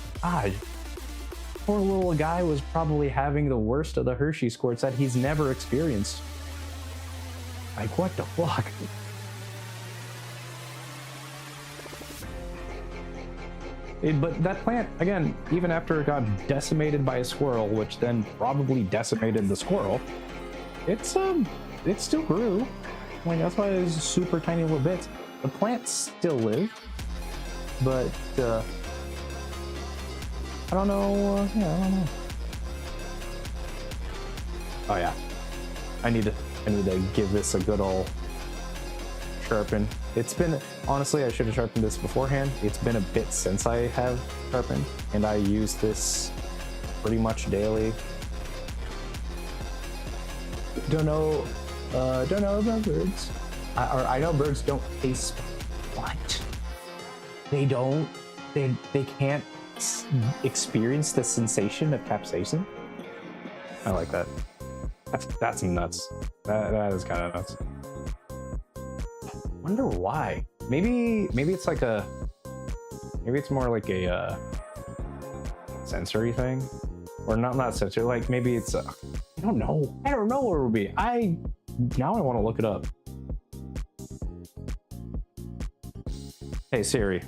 poor little guy was probably having the worst of the Hershey squirts that he's never experienced. Like, what the fuck? But that plant, again, even after it got decimated by a squirrel, which then probably decimated the squirrel, it still grew. Like, that's why it's super tiny little bits. The plants still live, but I don't know. I don't know. Oh yeah, I need to give this a good old sharpen. It's been, honestly, I should have sharpened this beforehand. It's been a bit since I have sharpened, and I use this pretty much daily. Don't know about birds. I know birds don't taste. What? They don't. They can't experience the sensation of capsaicin. I like that. That's nuts. That is kind of nuts. Wonder why. Maybe it's like maybe it's more like a sensory thing, or not sensory. Like, maybe it's I don't know. I don't know what it would be. Now I want to look it up. Hey Siri,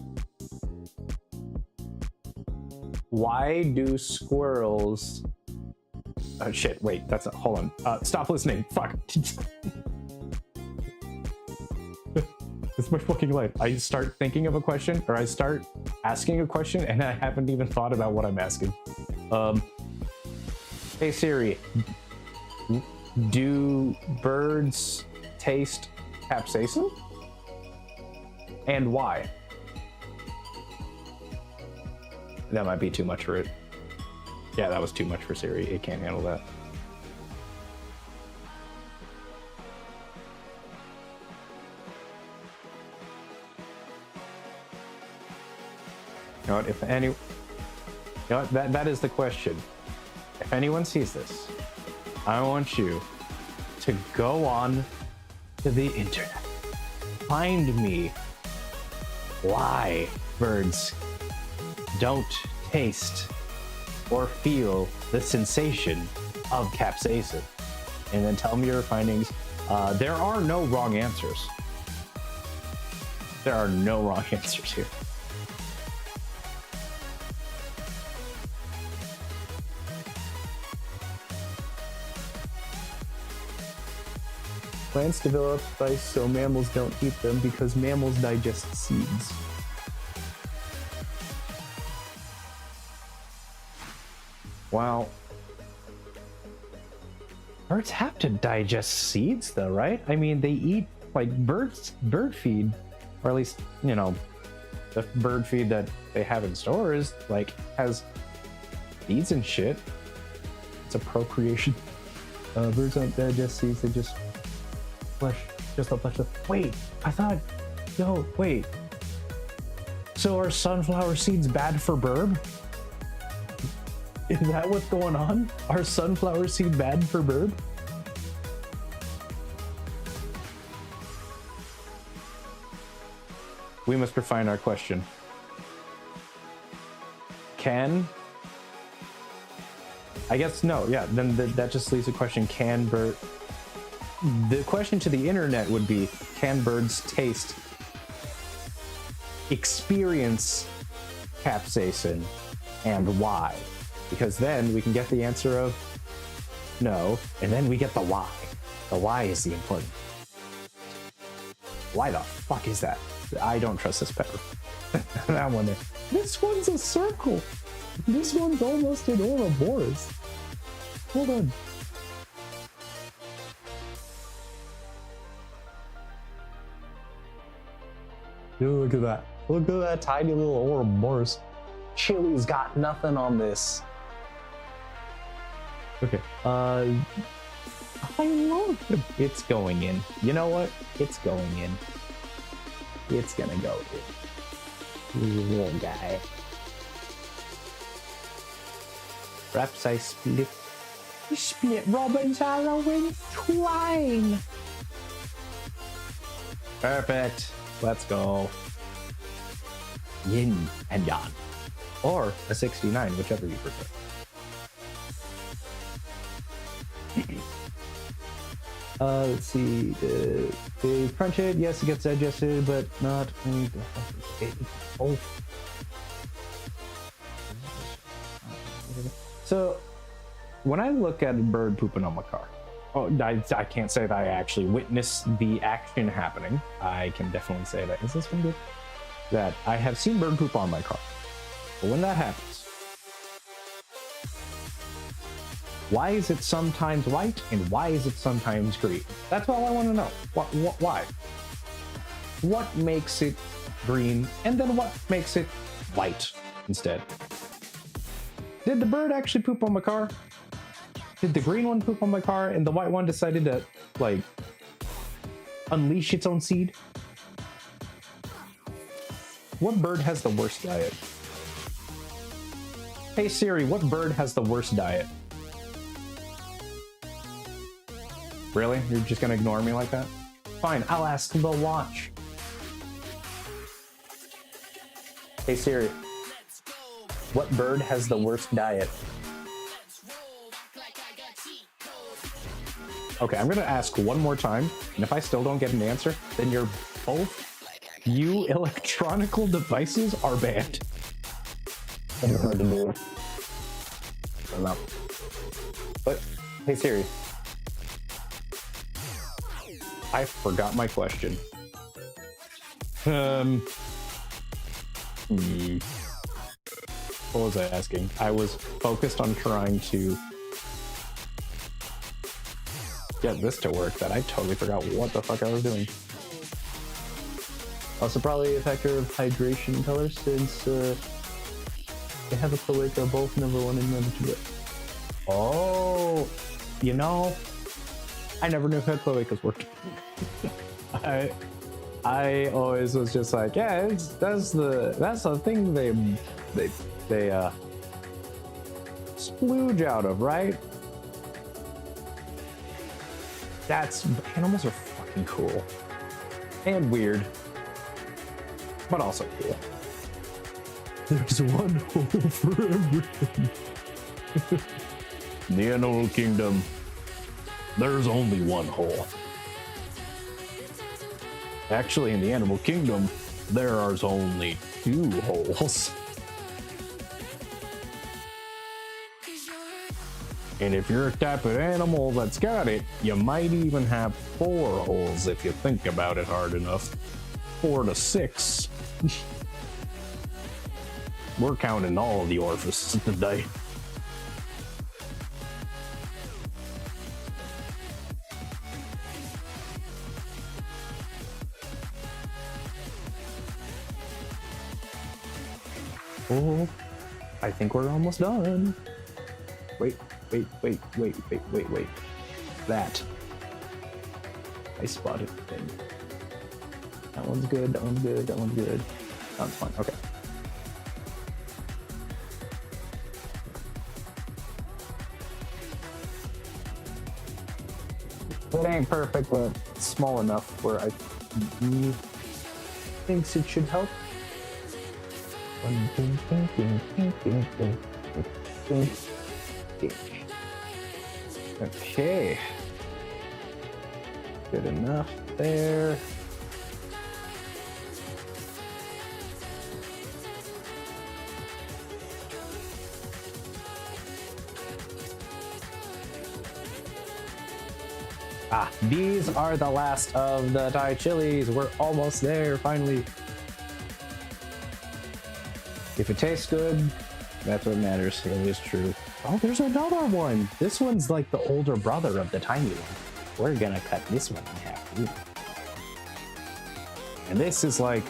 why do squirrels? Oh shit! Wait, that's a, hold on. Stop listening. Fuck. It's my fucking life. I start thinking of a question, or I start asking a question, and I haven't even thought about what I'm asking. Hey Siri, do birds taste capsaicin? And why? That might be too much for it. Yeah, that was too much for Siri. It can't handle that. You know what, you know what, that is the question. If anyone sees this, I want you to go on to the internet. Find me why birds don't taste or feel the sensation of capsaicin, and then tell me your findings. There are no wrong answers. There are no wrong answers here. Plants develop spice so mammals don't eat them because mammals digest seeds. Wow. Birds have to digest seeds though, right? I mean, they eat, like, bird feed, or at least, you know, the bird feed that they have in stores, like, has seeds and shit. It's a procreation. Birds don't digest seeds, they just flesh, just the flesh. Wait, I thought, no, wait. So are sunflower seeds bad for burb? Is that what's going on? Are sunflower seed bad for burb? We must refine our question. I guess no, yeah, then that just leaves a question, can bird... The question to the internet would be, can birds experience capsaicin, and why? Because then we can get the answer of no, and then we get the why. The why is the important. Why the fuck is that? I don't trust this pepper. That one there. This one's a circle. This one's almost an Ouroboros. Hold on. Dude, look at that. Look at that tiny little Ouroboros. Chili's got nothing on this. Okay. I love it. It's going in. You know what? It's going in. It's gonna go in. Little guy. Perhaps I split. You split Robin's arrow in twain. Perfect. Let's go. Yin and yang. Or a 69, whichever you prefer. Let's see. Crunch it. Yes, it gets digested, but not. Oh. So, when I look at a bird pooping on my car, I can't say that I actually witnessed the action happening. I can definitely say that. Is this one good? That I have seen bird poop on my car. But when that happens, why is it sometimes white and why is it sometimes green? That's all I want to know. Why? What makes it green and then what makes it white instead? Did the bird actually poop on my car? Did the green one poop on my car and the white one decided to, like, unleash its own seed? What bird has the worst diet? Hey Siri, what bird has the worst diet? Really? You're just gonna ignore me like that? Fine, I'll ask the watch. Hey Siri, what bird has the worst diet? Okay, I'm gonna ask one more time, and if I still don't get an answer, then you electronical devices are banned. It's hard to do. I don't know. But, hey Siri. I forgot my question. What was I asking? I was focused on trying to get this to work that I totally forgot what the fuck I was doing. Also probably a factor of hydration color since they have a cloaca both number 1 and number 2. Oh, you know, I never knew how cloacas worked. I always was just like, yeah, that's the thing they splooge out of, right? Animals are fucking cool and weird, but also cool. There's one hole for everything. In the animal kingdom, there's only one hole. Actually, in the animal kingdom, there's only 2 holes. And if you're a type of animal that's got it, you might even have 4 holes if you think about it hard enough. 4 to 6. We're counting all the orifices today. Oh, I think we're almost done. Wait. That. I spotted the thing. That one's good, that one's good, that one's good. That one's fine, okay. It ain't perfect, but it's small enough where I thinks it should help. Okay. Good enough there. Ah, these are the last of the Thai chilies. We're almost there, finally. If it tastes good, that's what matters. It is true. Oh, there's another one. This one's like the older brother of the tiny one. We're gonna cut this one in half. Ooh. And this is like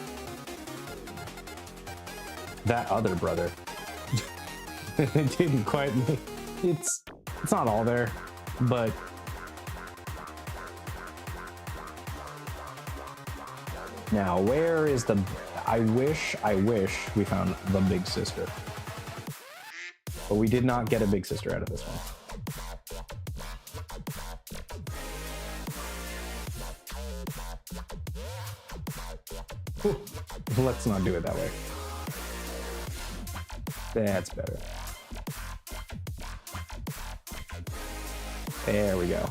that other brother. It didn't quite make it's not all there, but now where is the I wish we found the big sister. But we did not get a big sister out of this one. Whew. Let's not do it that way. That's better. There we go.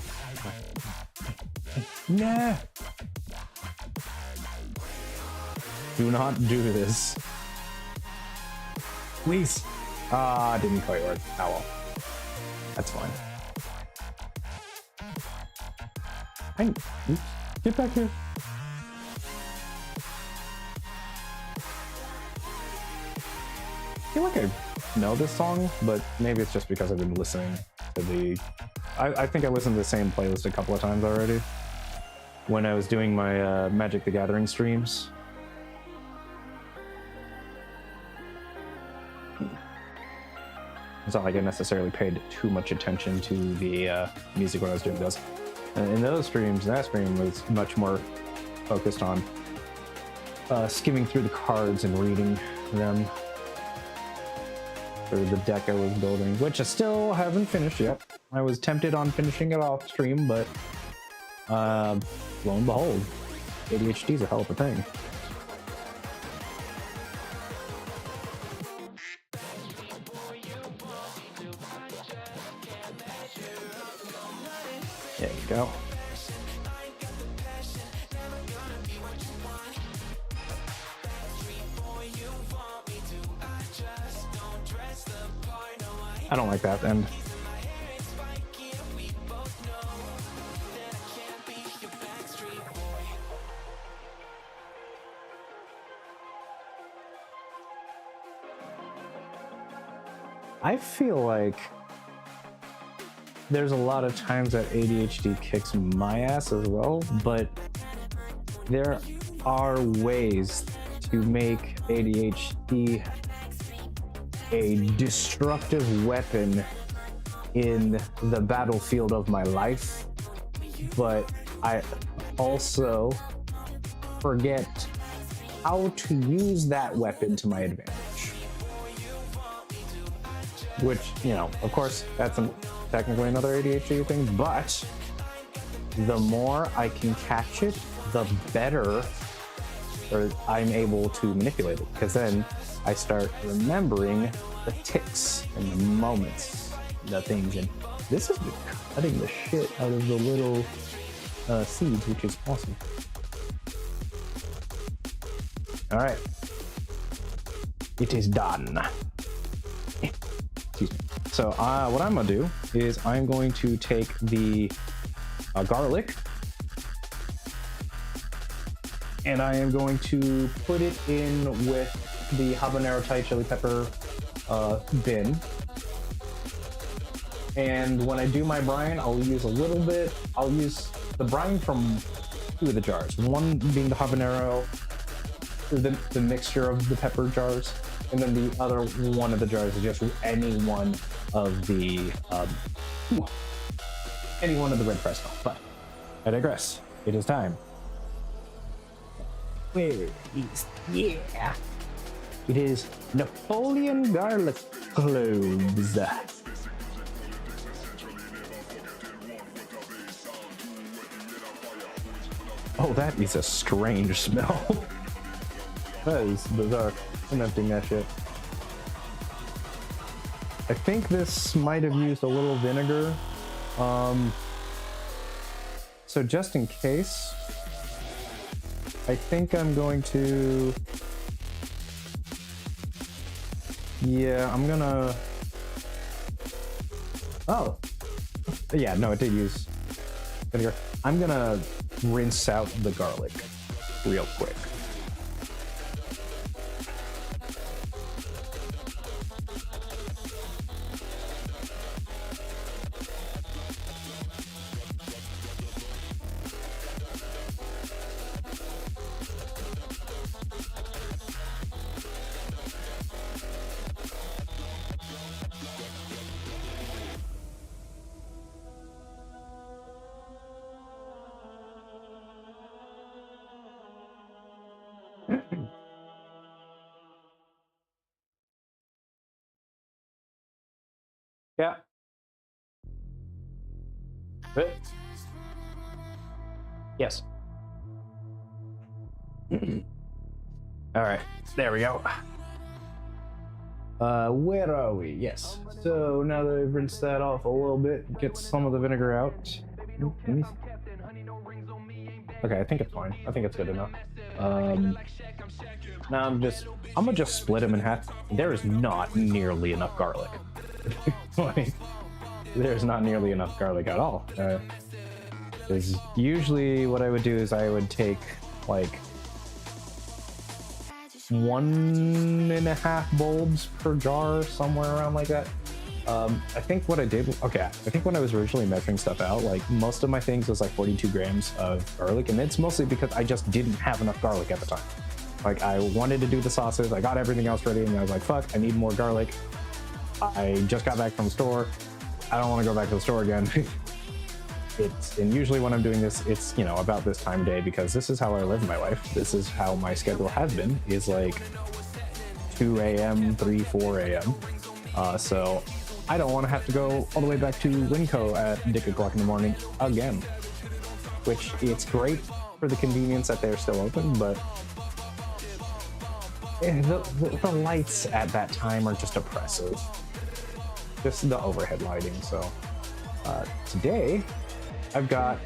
Nah. Do not do this. Please. Ah, didn't quite work. Oh well. That's fine. Get back here. I feel like I know this song, but maybe it's just because I've been listening to the... I think I listened to the same playlist a couple of times already when I was doing my Magic the Gathering streams. It's not like I necessarily paid too much attention to the music when I was doing those. And in those streams, that stream was much more focused on skimming through the cards and reading them for the deck I was building, which I still haven't finished yet. I was tempted on finishing it off stream, but lo and behold, ADHD is a hell of a thing. There you go. I don't like that end. I feel like there's a lot of times that ADHD kicks my ass as well, but there are ways to make ADHD a destructive weapon in the battlefield of my life, but I also forget how to use that weapon to my advantage. Which, you know, of course, that's technically another ADHD thing, but the more I can catch it, the better I'm able to manipulate it, because then I start remembering the ticks and the moments, the things, and this has been cutting the shit out of the little seeds, which is awesome. All right, it is done. Excuse me. So what I'm gonna do is I'm going to take the garlic, and I am going to put it in with the habanero Thai chili pepper bin. And when I do my brine, I'll use a little bit. I'll use the brine from two of the jars. One being the habanero, the mixture of the pepper jars, and then the other one of the jars is just any one of the red Fresno. But I digress. It is time. Where is, yeah, it is Napoleon garlic cloves. Oh, that is a strange smell. That is bizarre. I'm emptying that shit. I think this might have used a little vinegar. So just in case, I think I'm going to... Yeah, I'm gonna... Oh! Yeah, no, it did use vinegar. I'm gonna rinse out the garlic real quick. Yeah. Good. Yes. All right, there we go. Where are we? Yes. So now that I've rinsed that off a little bit, get some of the vinegar out. Okay, I think it's fine. I think it's good enough. Now I'm gonna just split them in half. There is not nearly enough garlic. Like, there's not nearly enough garlic at all. Because usually what I would do is I would take like 1.5 bulbs per jar, somewhere around like that. I think what I did, okay, I think when I was originally measuring stuff out, like most of my things was like 42 grams of garlic, and it's mostly because I just didn't have enough garlic at the time. Like I wanted to do the sauces, I got everything else ready, and I was like, fuck, I need more garlic. I just got back from the store. I don't want to go back to the store again. And usually when I'm doing this, it's, you know, about this time of day, because this is how I live my life. This is how my schedule has been, is like 2 a.m., 3, 4 a.m. So I don't want to have to go all the way back to Winco at dick o'clock in the morning again. Which, it's great for the convenience that they're still open, but the lights at that time are just oppressive. Just the overhead lighting. So today I've got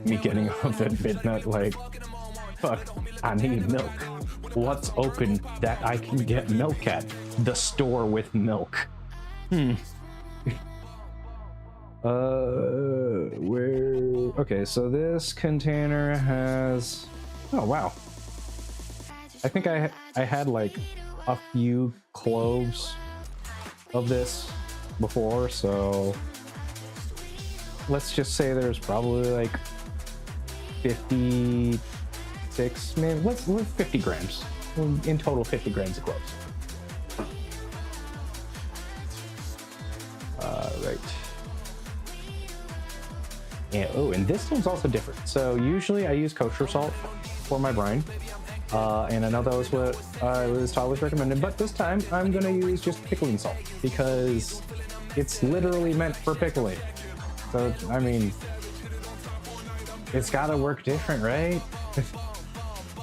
me getting up at midnight like, fuck, I need milk. What's open that I can get milk at? The store with milk. Where? Okay, so this container has... Oh, wow. I think I had like a few cloves of this before, so let's just say there's probably like 56, maybe, let's 50 grams. In total, 50 grams of cloves. Right. And, oh, and this one's also different. So usually I use kosher salt for my brine. And I know that was what was taught was recommended, but this time I'm gonna use just pickling salt because it's literally meant for pickling. So, I mean, it's gotta work different, right?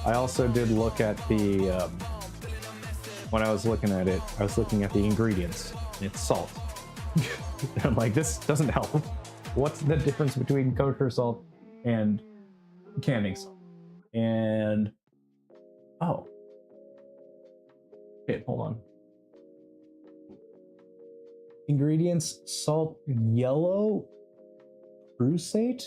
I also did look at the, when I was looking at it, I was looking at the ingredients. It's salt. I'm like, this doesn't help. What's the difference between kosher salt and canning salt? And oh, okay, hold on. Ingredients: salt, yellow prussate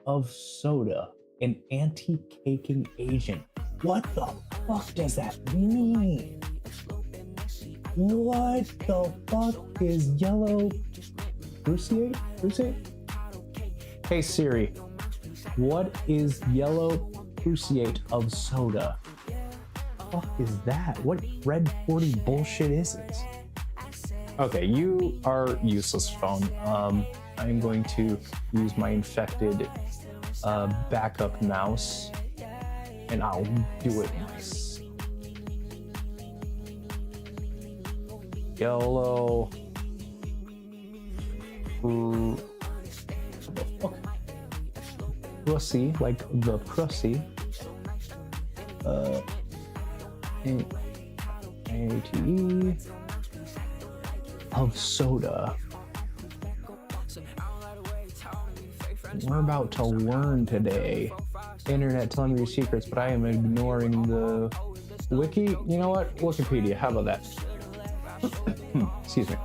of soda, an anti-caking agent. What the fuck does that mean? What the fuck is yellow prussate? Hey Siri, what is yellow prussate of soda? What is that? What Red 40 bullshit is this? Okay, you are useless, phone. I'm going to use my infected backup mouse, and I'll do it nice. Yellow Ooh. The fuck? Pussy, like the pussy. ATE of soda. We're about to learn today. Internet telling me your secrets, but I am ignoring the wiki. You know what? Wikipedia. How about that? Excuse me.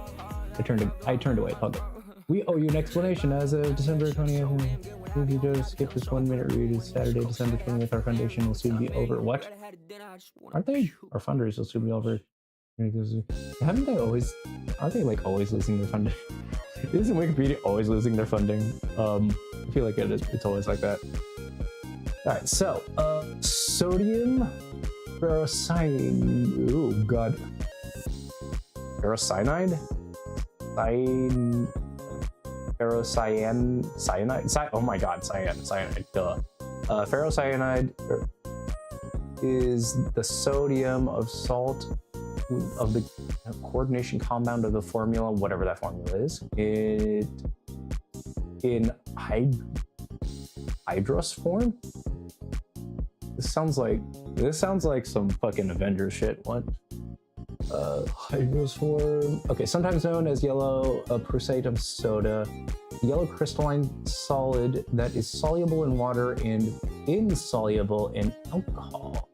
I turned away. Hold on. We owe you an explanation. As of December 20th, if you just skip this 1 minute read, it's Saturday, December 20th. Our foundation will soon be over. What? Aren't they? Our fundraisers will soon be over. Haven't they always? Aren't they like always losing their funding? Isn't Wikipedia always losing their funding? I feel like it is. It's always like that. All right. So, sodium ferrocyanide. Oh God. Ferrocyanide. Ferrocyanide. Oh my God, cyanide. Duh. Ferrocyanide is the sodium of salt of the coordination compound of the formula, whatever that formula is. It in hydrous form. This sounds like some fucking Avengers shit. What? Hydrous form. Okay, sometimes known as yellow prussium soda, yellow crystalline solid that is soluble in water and insoluble in alcohol.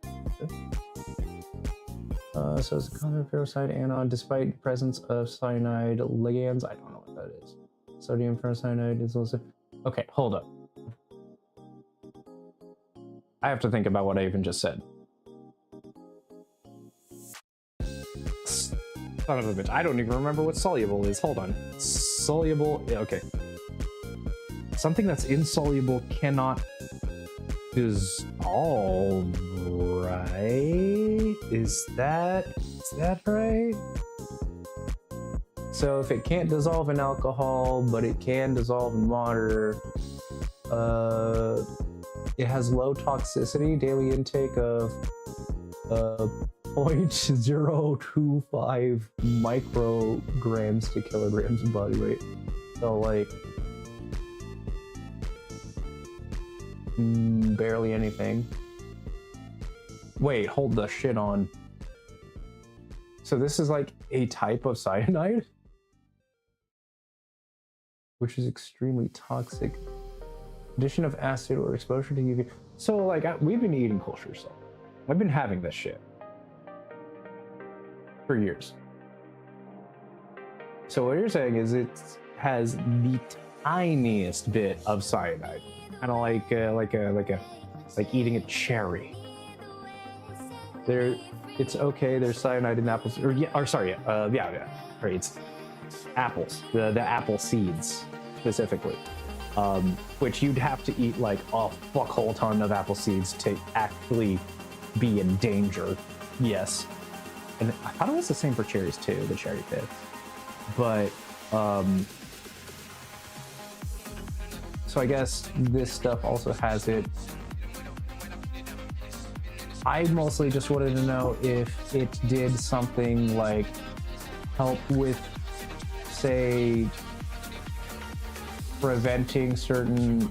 So it's a common ferrocyanide anion despite the presence of cyanide ligands. I don't know what that is. Sodium ferrocyanide is also... Okay, hold up. I have to think about what I even just said. Son of a bitch. I don't even remember what soluble is. Hold on. Soluble... Yeah, okay. Something that's insoluble cannot dissolve, right? Is that right? So if it can't dissolve in alcohol, but it can dissolve in water, it has low toxicity, daily intake of 0.025 micrograms to kilograms of body weight. So like barely anything. Wait, hold the shit on. So this is like a type of cyanide, which is extremely toxic. Addition of acid or exposure to UV. So like we've been eating kosher stuff. I've been having this shit for years. So what you're saying is it has the tiniest bit of cyanide, kind of like eating a cherry. It's okay. There's cyanide in apples, right? It's apples, the apple seeds specifically, which you'd have to eat like a fuckhole ton of apple seeds to actually be in danger. Yes, and I thought it was the same for cherries too, the cherry pits. But so I guess this stuff also has it. I mostly just wanted to know if it did something like help with, say, preventing certain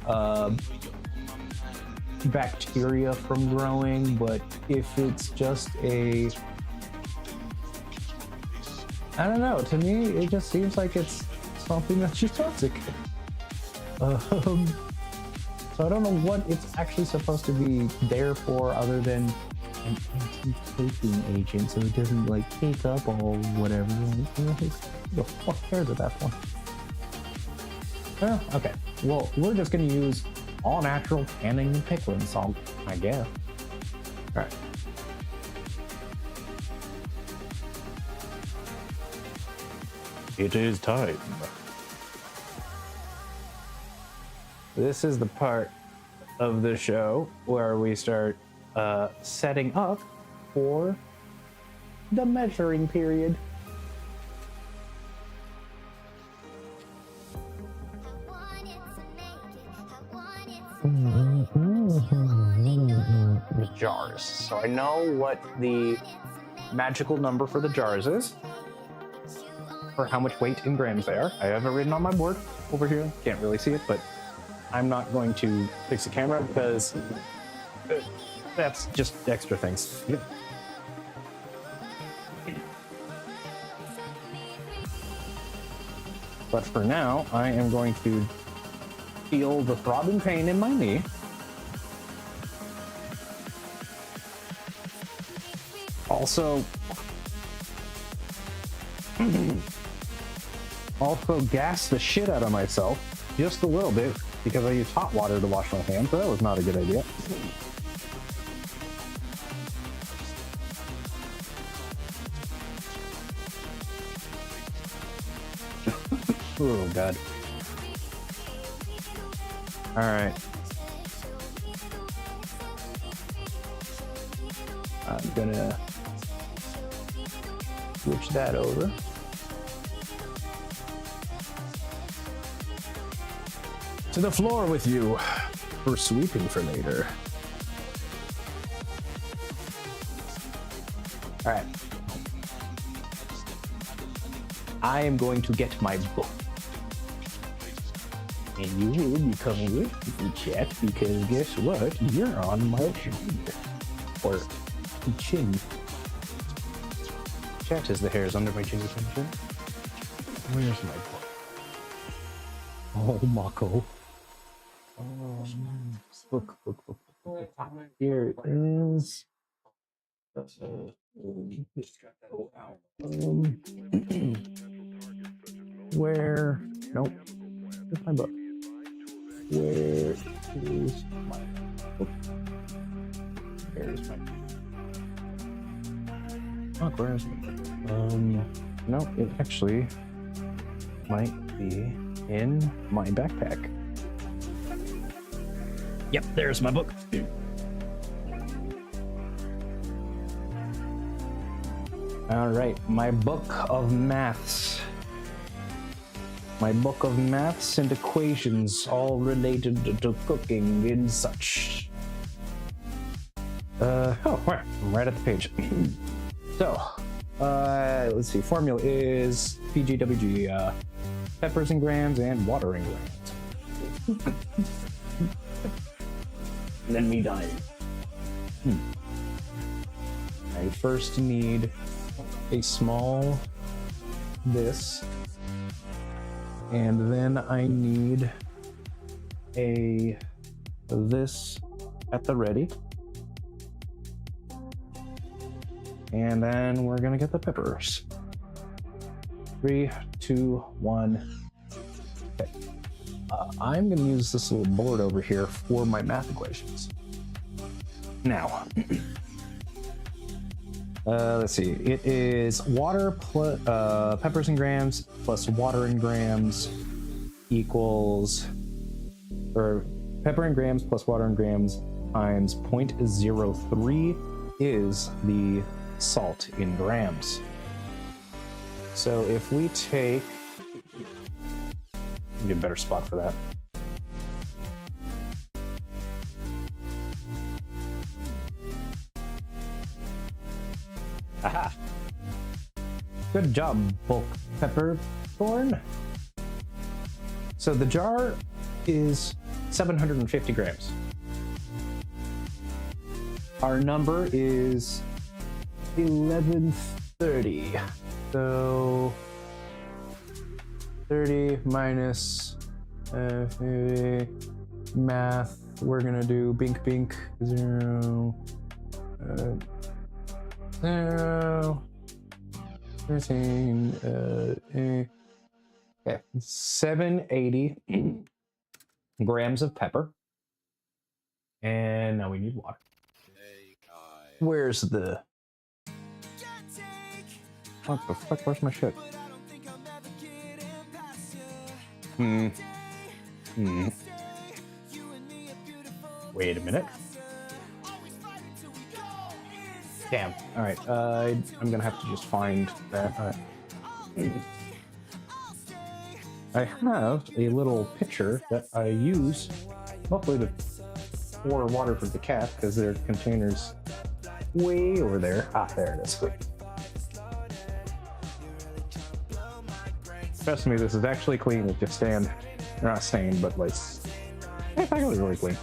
bacteria from growing, but if it's just a... I don't know, to me it just seems like it's something that's just toxic. So I don't know what it's actually supposed to be there for other than an anti-caking agent, so it doesn't like cake up or whatever. Who the fuck cares at that point? Okay, well, we're just gonna use all natural canning and pickling salt, I guess. Alright. It is time. This is the part of the show where we start setting up for the measuring period. The jars. So I know what the magical number for the jars is. for how much weight in grams they are. I have it written on my board over here. Can't really see it, but I'm not going to fix the camera because that's just extra things. Yep. But for now, I am going to feel the throbbing pain in my knee. Also gas the shit out of myself just a little bit because I used hot water to wash my hands, so that was not a good idea. Oh god. All right. I'm gonna switch that over. To the floor with you for sweeping for later. All right. I am going to get my book. And you will be coming with me, chat, because guess what? You're on my chin. Or chin. Chat is the hairs under my chin. Where's my book? Oh, Mako. Book. Here it is. Where? Nope. Where's my book? Where is my book? Where's my book? Oh, where is my book? No, it actually might be in my backpack. Yep, there's my book. All right, my book of maths. My book of maths and equations, all related to cooking and such. Right at the page. So, let's see. Formula is PGWG, peppers in grams and water in grams. Let me dive. I first need a small this. And then I need this at the ready. And then we're gonna get the peppers. 3, 2, 1. Okay. I'm gonna use this little board over here for my math equations. Now, let's see. It is water plus peppers in grams plus water in grams equals, or pepper in grams plus water in grams times 0.03 is the salt in grams. So if we take, need a better spot for that. Aha! Good job, bulk pepper thorn. So the jar is 750 grams. Our number is 1130. So 30 minus math. We're gonna do bink 0. 0, 13, okay, 780 grams of pepper. And now we need water. Where's the... What the fuck? Where's my shit? Wait a minute. Damn. All right. I'm gonna have to just find that. All right. I have a little pitcher that I use mostly to pour water for the cat because their container's way over there. Ah, there it is. Trust me, this is actually clean. It's just stained. They're not stained, but like, it's actually really clean.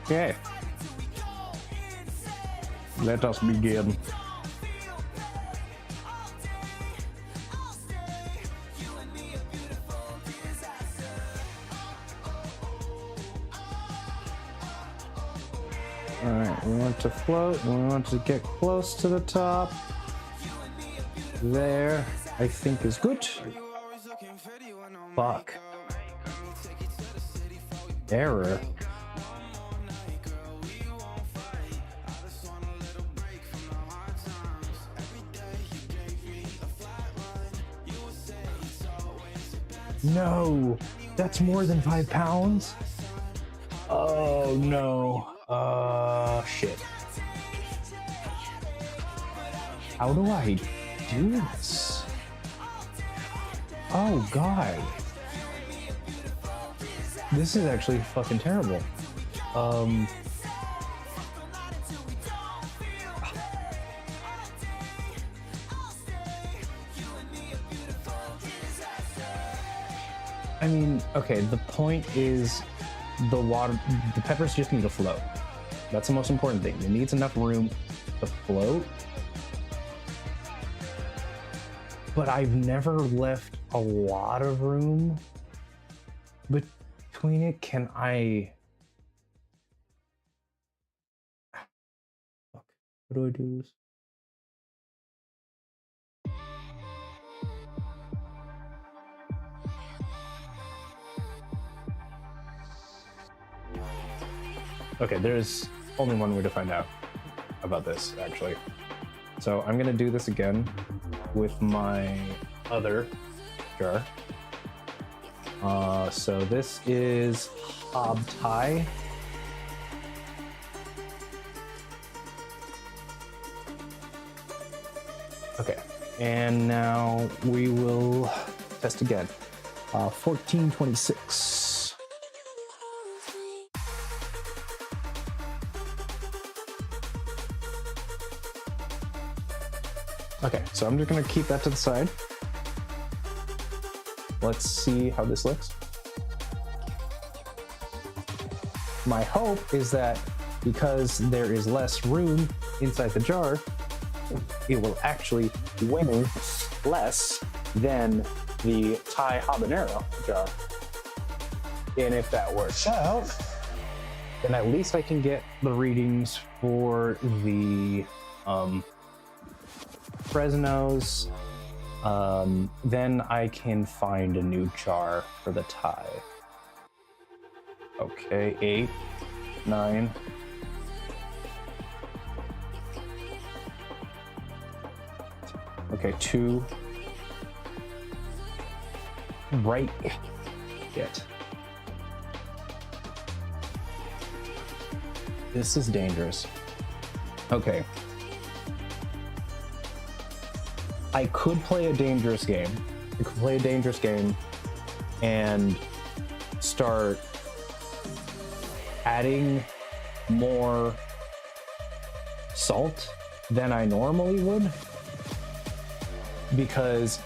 Okay. Let us begin. Alright, we want to float, and we want to get close to the top. There, I think is good. Fuck. Error. No, that's more than 5 pounds. Oh no. Shit. How do I do this? Oh god. This is actually fucking terrible. I mean, okay, the point is the peppers just need to float. That's the most important thing. It needs enough room to float. But I've never left a lot of room between it. Can I... Fuck, what do I do? Okay, there's only one way to find out about this, actually. So I'm gonna do this again with my other jar. So this is Hob Thai. Okay, and now we will test again. 1426. Okay, so I'm just gonna keep that to the side. Let's see how this looks. My hope is that because there is less room inside the jar, it will actually weigh less than the Thai habanero jar. And if that works out, then at least I can get the readings for the Fresnos. Then I can find a new jar for the Thai. Okay, 8, 9. Okay, 2. Right. Yet. This is dangerous. Okay. I could play a dangerous game. I could play a dangerous game and start adding more salt than I normally would, because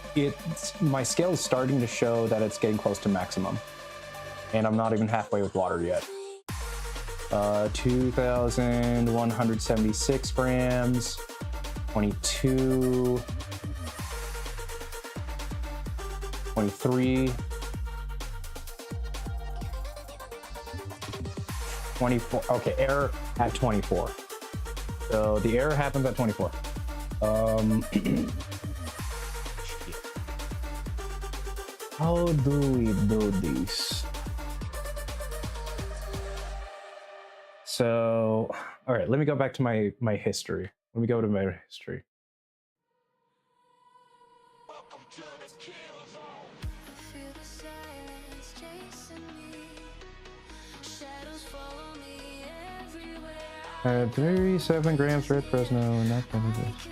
my scale is starting to show that it's getting close to maximum, and I'm not even halfway with water yet. 2,176 grams, 22, 23, 24. Okay, error at 24. So the error happens at 24. How do we do this? So, all right, let me go back to my history. Let me go to my history. I had 37 grams red Fresno, not 20 grams.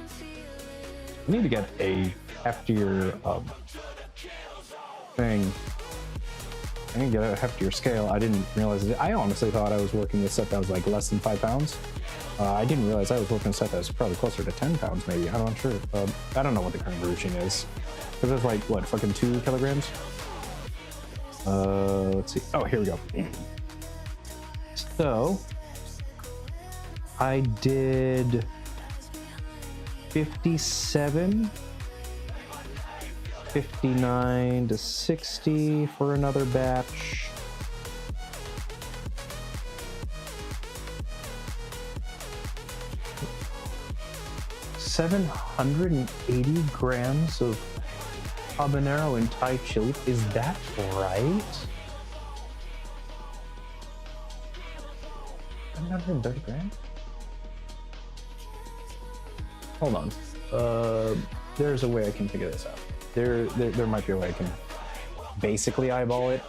I need to get a heftier thing. I need to get a heftier scale. I didn't realize it. I honestly thought I was working with a set that was like less than 5 pounds. I didn't realize I was working a set that was probably closer to 10 pounds, maybe. I'm not sure. I don't know what the current version is. Because it's like, what, fucking 2 kilograms? Let's see. Oh, here we go. So, I did 57, 59 to 60 for another batch. $780 grams of habanero and Thai chili. Is that right? 730 grams? Hold on. There's a way I can figure this out. There might be a way I can basically eyeball it.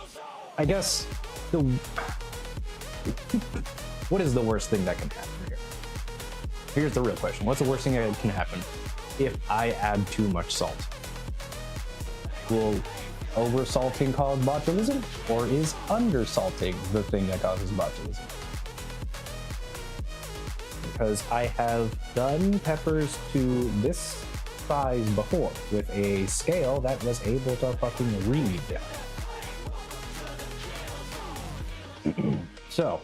I guess what is the worst thing that can happen here? Here's the real question. What's the worst thing that can happen if I add too much salt? Will over-salting cause botulism, or is under-salting the thing that causes botulism? Because I have done peppers to this size before with a scale that was able to fucking read. So,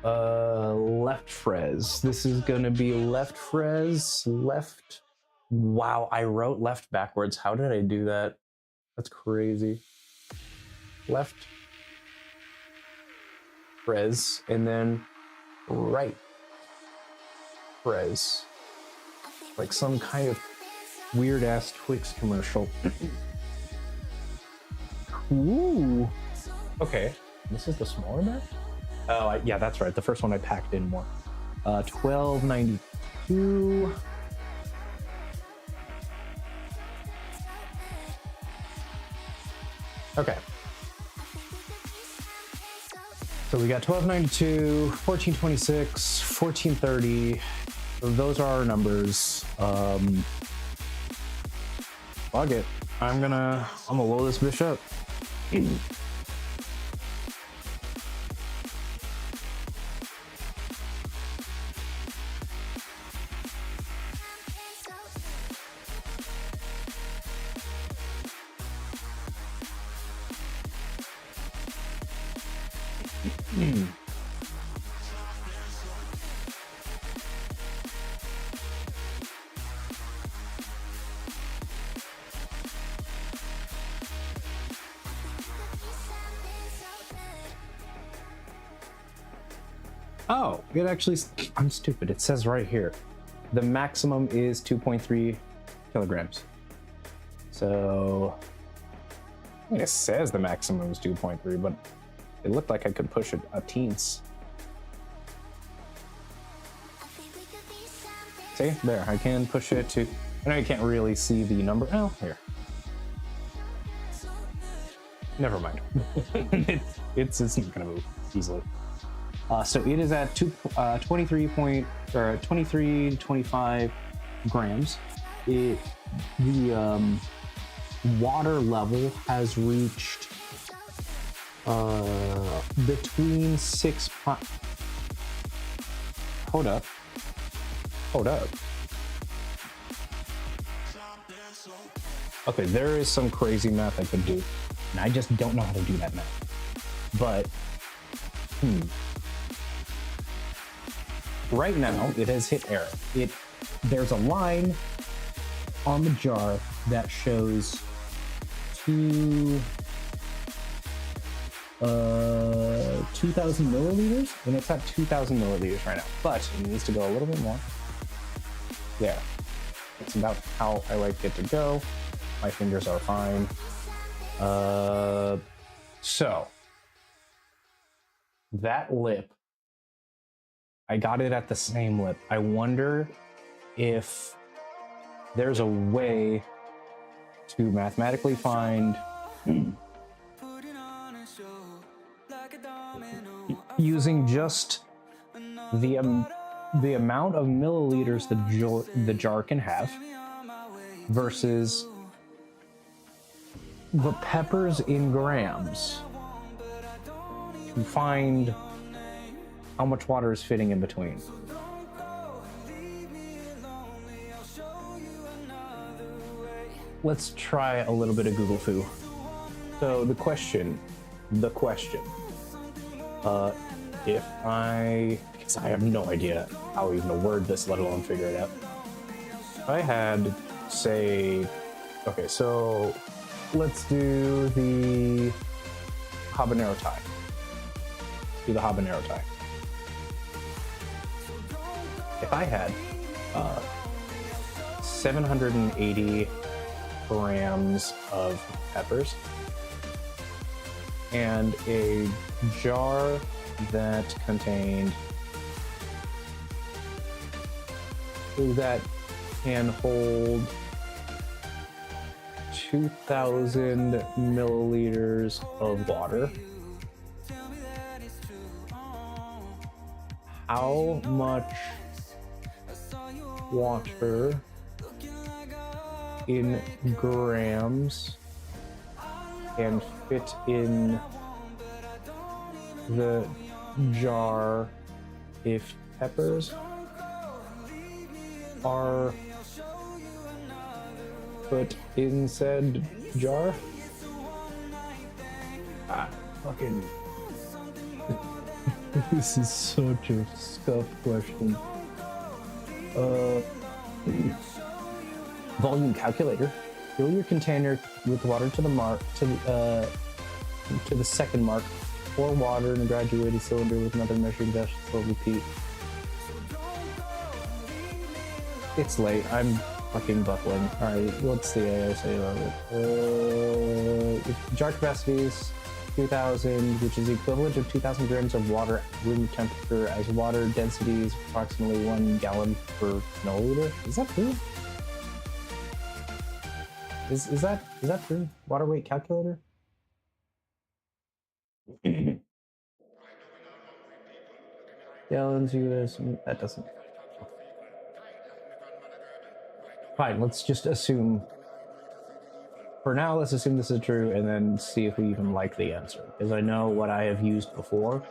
left fraise. This is gonna be left fraise, left. Wow, I wrote left backwards. How did I do that? That's crazy. Left fraise, and then right fraise. Like some kind of weird ass Twix commercial. Ooh. Okay, this is the smaller batch? Oh, yeah, that's right. The first one I packed in more. $12.92. Okay. So we got $12.92, $14.26, $14.30. Those are our numbers. Fuck it. I'm gonna load this bitch up. Oh, it actually, I'm stupid. It says right here, the maximum is 2.3 kilograms. So, I mean, it says the maximum is 2.3, but it looked like I could push it a teens. See, there, I can push it to, I know you can't really see the number. Oh, here. Never mind. it's not gonna move easily. So it is at 23 to 25 grams. The water level has reached between 6. Hold up. Okay, there is some crazy math I could do, and I just don't know how to do that math. But right now, it has hit error. There's a line on the jar that shows 2,000 milliliters, and it's at 2,000 milliliters right now. But it needs to go a little bit more. There. That's about how I like it to go. My fingers are fine. So that lip, I got it at the same lip. I wonder if there's a way to mathematically find using just the the amount of milliliters the jar can have versus the peppers in grams to find how much water is fitting in between. Let's try a little bit of Google Foo. So the question, because I have no idea how even to word this, let alone figure it out. If I had, say, okay, so let's do the habanero Thai. Do the habanero Thai. If I had 780 grams of peppers and a jar that contained that can hold 2,000 milliliters of water, how much water in grams can fit in the jar if peppers are put in said jar? Fucking this is such a scuffed question. Volume calculator. Fill your container with water to the mark to the second mark. Pour water in a graduated cylinder with another measuring vessel. Repeat. It's late. I'm fucking buckling. All right, what's the ASA of it? Jar capacity is 2,000, which is the equivalent of 2,000 grams of water at room temperature, as water density is approximately 1 gallon per milliliter. Is that true? Is that true? Water weight calculator? Gallons US. That doesn't. Fine. Let's just assume. For now, let's assume this is true, and then see if we even like the answer, because I know what I have used before.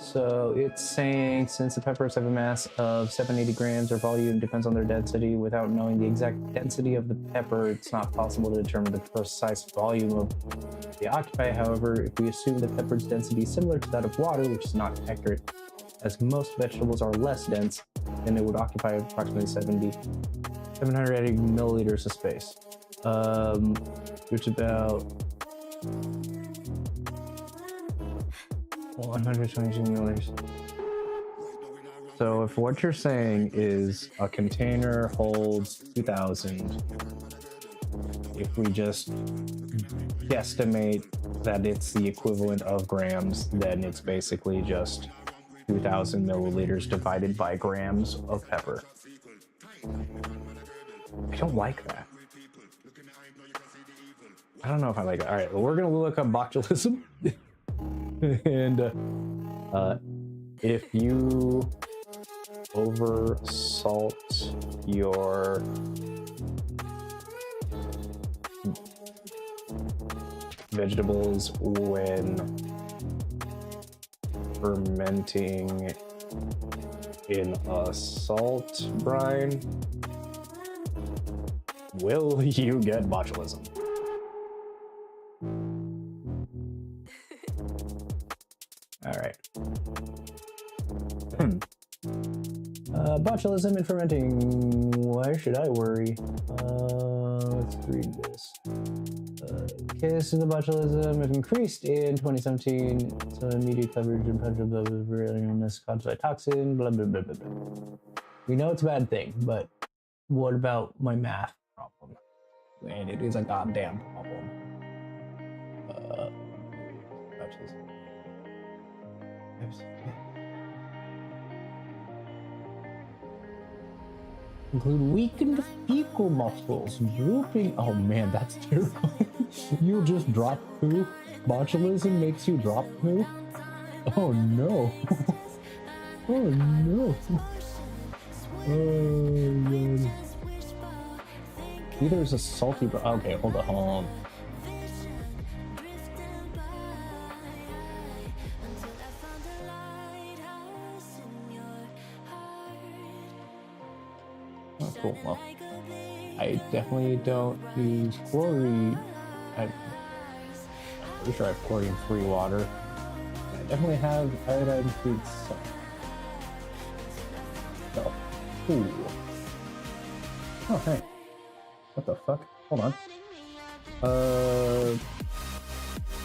So it's saying, since the peppers have a mass of 780 grams, or volume depends on their density. Without knowing the exact density of the pepper, it's not possible to determine the precise volume of the occupy. However, if we assume the pepper's density is similar to that of water, which is not accurate, as most vegetables are less dense, then it would occupy approximately 780 milliliters of space, which is about 122 milliliters. So if what you're saying is a container holds 2,000, if we just guesstimate that it's the equivalent of grams, then it's basically just 2,000 milliliters divided by grams of pepper. I don't like that. I don't know if I like it. All right, well, we're gonna look up botulism. And if you over salt your vegetables when fermenting in a salt brine, will you get botulism? All right. Botulism in fermenting. Why should I worry? Let's read this. Cases of botulism have increased in 2017. So immediate coverage and potential of illness caused by toxin. Blah blah blah blah blah. We know it's a bad thing, but what about my math problem? And it is a goddamn problem. Botulism. Include weakened fecal muscles, drooping. Oh man, that's terrible. You just drop poo. Botulism makes you drop poo? Oh no. Oh no. Oh god. Either is a salty okay, hold on. Oh, cool. Well, I definitely don't use chlorine. I'm pretty sure I have chlorine-free water. I definitely have iodine-free salt. Oh. Ooh. Oh, hey. What the fuck? Hold on.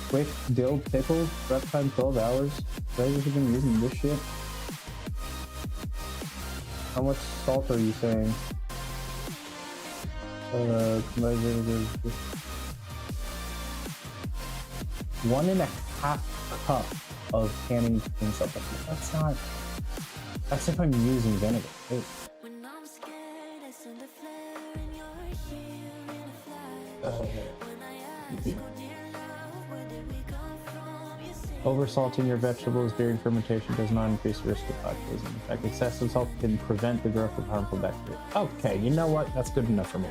Quick dill pickle, prep time 12 hours. Guys have been using this shit. How much salt are you saying? 1.5 cup of canning clean salt. That's not. That's if I'm using vinegar. Ew. Oversalting your vegetables during fermentation does not increase the risk of botulism. In fact, excessive salt can prevent the growth of harmful bacteria. Okay, you know what? That's good enough for me.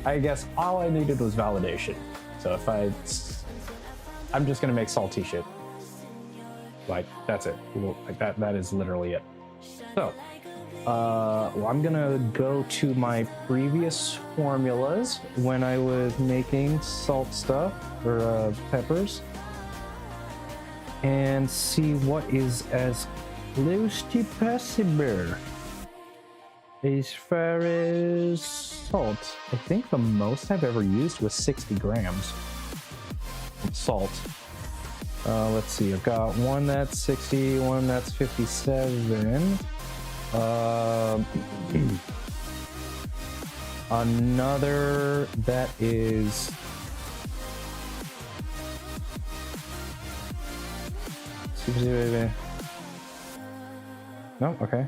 I guess all I needed was validation. So if I'm just gonna make salty shit. Like, that's it. Like that is literally it. So, well, I'm gonna go to my previous formulas when I was making salt stuff, or peppers, and see what is as close to possible as far as salt. I think the most I've ever used was 60 grams of salt. Let's see, I've got one that's 60, one that's 57. Another that is no, okay.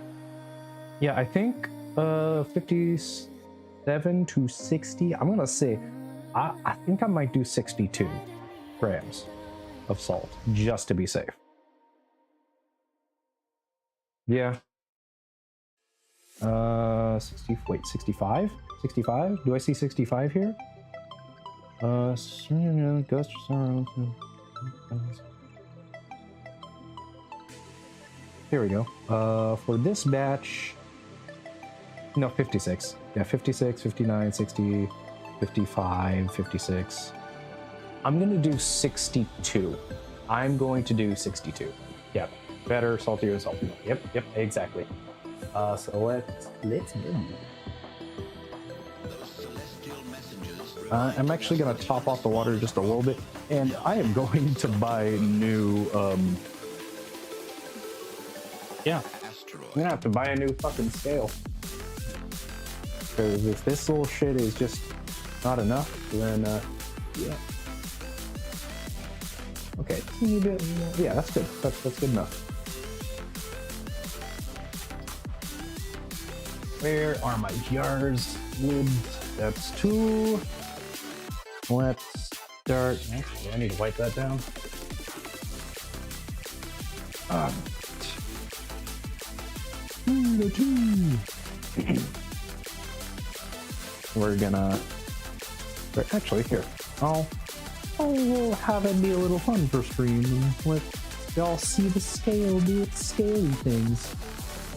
Yeah, I think 57 to 60. I'm gonna say I think I might do 62 grams of salt just to be safe. Yeah. 65? 65? Do I see 65 here? Ghost Here we go. For this batch, no, 56. Yeah, 56, 59, 60, 55, 56. I'm gonna do 62. I'm going to do 62. Yep. Better, saltier, saltier. Yep, exactly. So let's go. I'm actually gonna top off the water just a little bit, and I am going to buy new, yeah, I'm gonna have to buy a new fucking scale. Because if this little shit is just not enough, then, yeah. Okay, yeah, that's good. That's good enough. Where are my jars? Lids. That's 2. Let's start. Actually, I need to wipe that down. We're gonna. Actually, here. We'll have it be a little fun for stream and let y'all see the scale do its scaly things.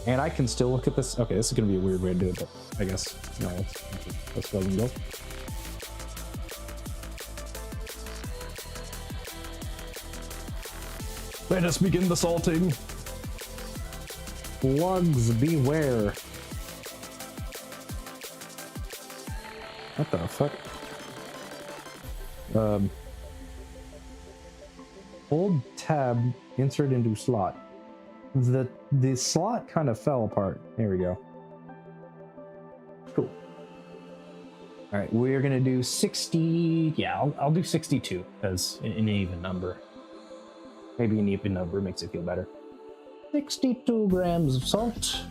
And I can still look at this. Okay, this is gonna be a weird way to do it, but I guess, you know, let's go and go. Let us begin the salting. Slugs beware. What the fuck? Hold tab, insert into slot. The slot kind of fell apart. There we go. Cool. All right, we're gonna do 60. Yeah, I'll do 62 as an even number. Maybe an even number makes it feel better. 62 grams of salt.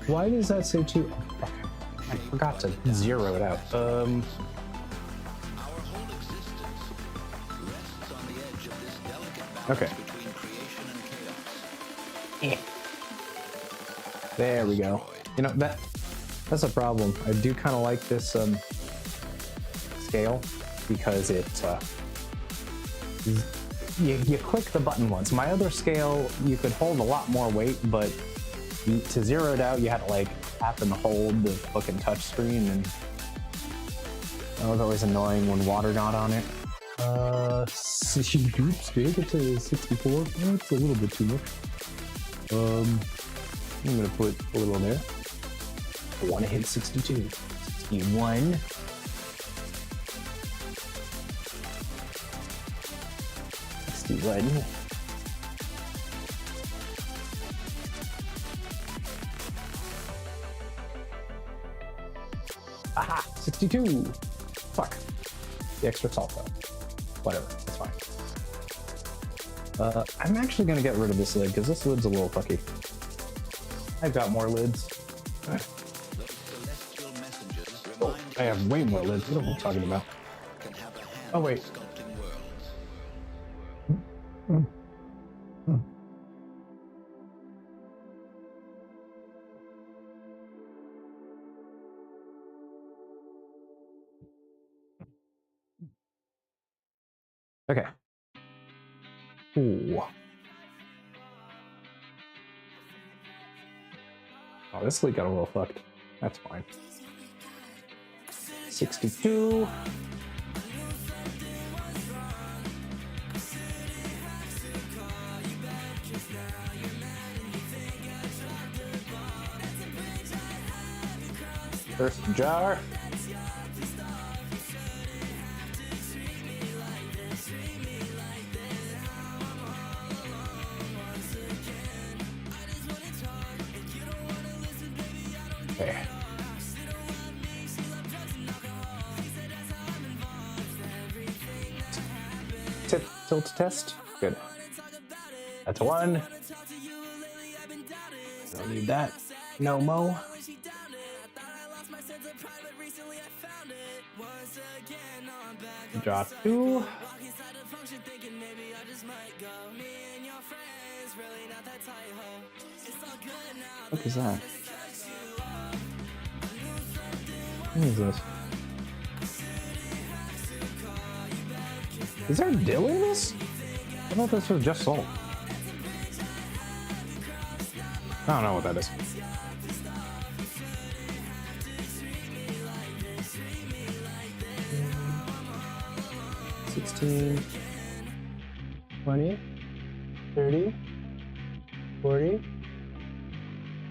Why does that say 2? Okay. I forgot to zero it out. Okay. There we go. You know, that's a problem. I do kind of like this scale because it you click the button once. My other scale, you could hold a lot more weight, but to zero it out, you had to like tap and hold the fucking touch screen, and that was always annoying when water got on it. Oops, did I get to 64? That's a little bit too much. I'm gonna put a little in there. I want to hit 62. 61. 61. Aha! 62! Fuck. The extra salt though. Whatever, it's fine. I'm actually gonna get rid of this lid because this lid's a little fucky. I've got more lids. Oh, I have way more lids. What am I talking about? Oh wait. Okay. Ooh. Oh, this lid got a little fucked. That's fine. 62. First jar. Okay. Tilt test. Good. That's one. Don't need that. No mo. Drop 2. What is that? What is this? Is there dill in this? I thought this was just salt. I don't know what that is. $16, $20, $30, $40,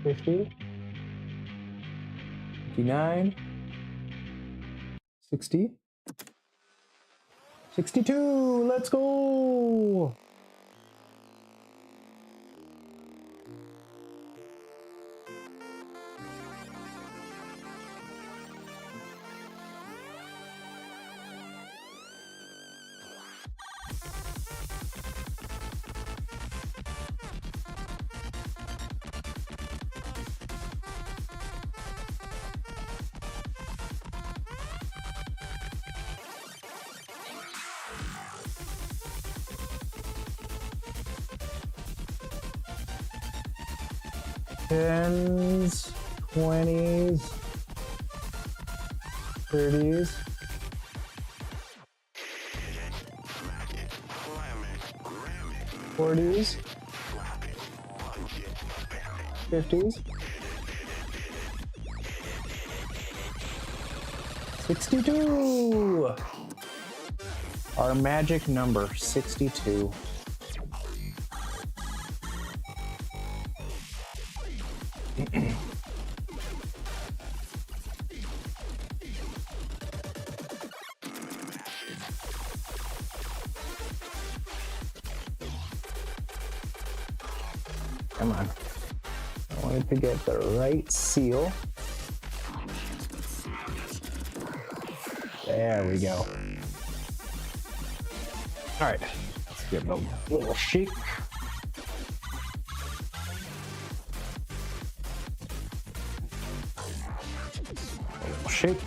$50, $59, $60, $62. Let's go. Tens, 20s, 30s, 40s, 50s, 62. Our magic number, 62. Come on. I wanted to get the right seal. There we go. All right, let's give it a little shake. shake.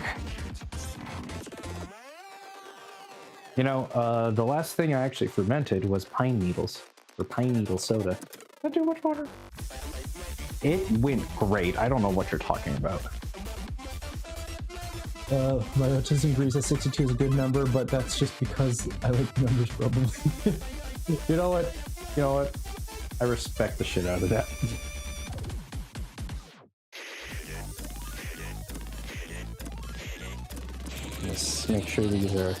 You know, the last thing I actually fermented was pine needles, or pine needle soda. Not too much water. It went great. I don't know what you're talking about. My autism agrees that 62 is a good number, but that's just because I like numbers probably. You know what? You know what? I respect the shit out of that. Let's make sure these are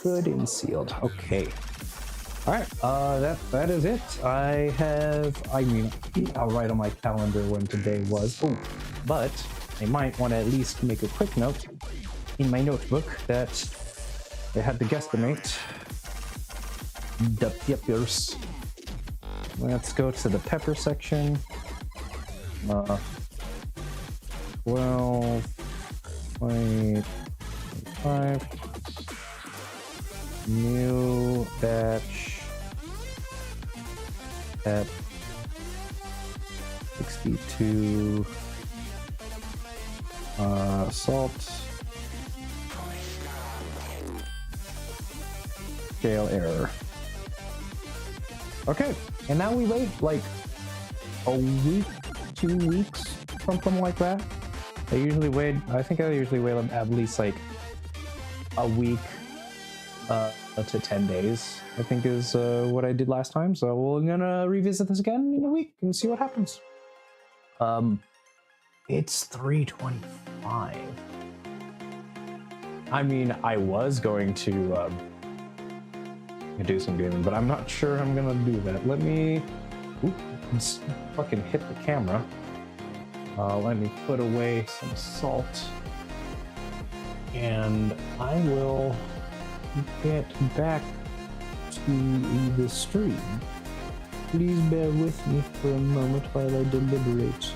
good and sealed. Okay. All right. That is it. I mean, I'll write on my calendar when today was. Oh, but I might want to at least make a quick note in my notebook that I had to guesstimate the peppers. Let's go to the pepper section. 12.5 new batch at 62 salt scale error. Okay, and now we wait like a week, 2 weeks, something like that. I think I usually wait at least like a week to 10 days, I think is what I did last time. So we're gonna revisit this again in a week and see what happens. It's 3:25. I mean, I was going to do some gaming, but I'm not sure I'm gonna do that. Let me fucking hit the camera. Let me put away some salt, and I will get back to the stream. Please bear with me for a moment while I deliberate.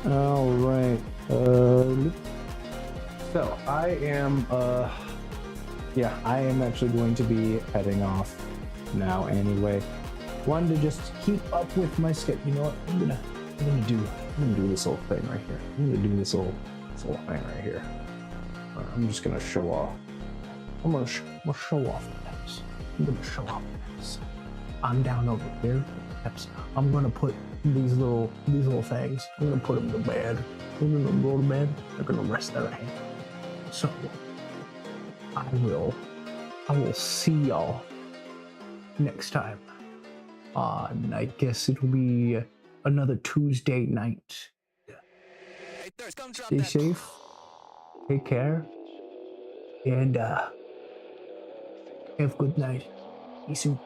All right. So I am, I am actually going to be heading off now anyway. Wanted to just keep up with my schedule. You know what? I'm gonna do this little thing right here. I'm gonna do this little thing right here. I'm just gonna show off. I'm gonna show off the peps. I'm gonna show off the peps. I'm down over here. Peps. I'm gonna put these little things. I'm gonna put them to bed. I'm gonna go to bed. They're gonna rest their head. So I will see y'all next time. And I guess it'll be another Tuesday night. Stay safe. Take care. And have a good night. See you soon.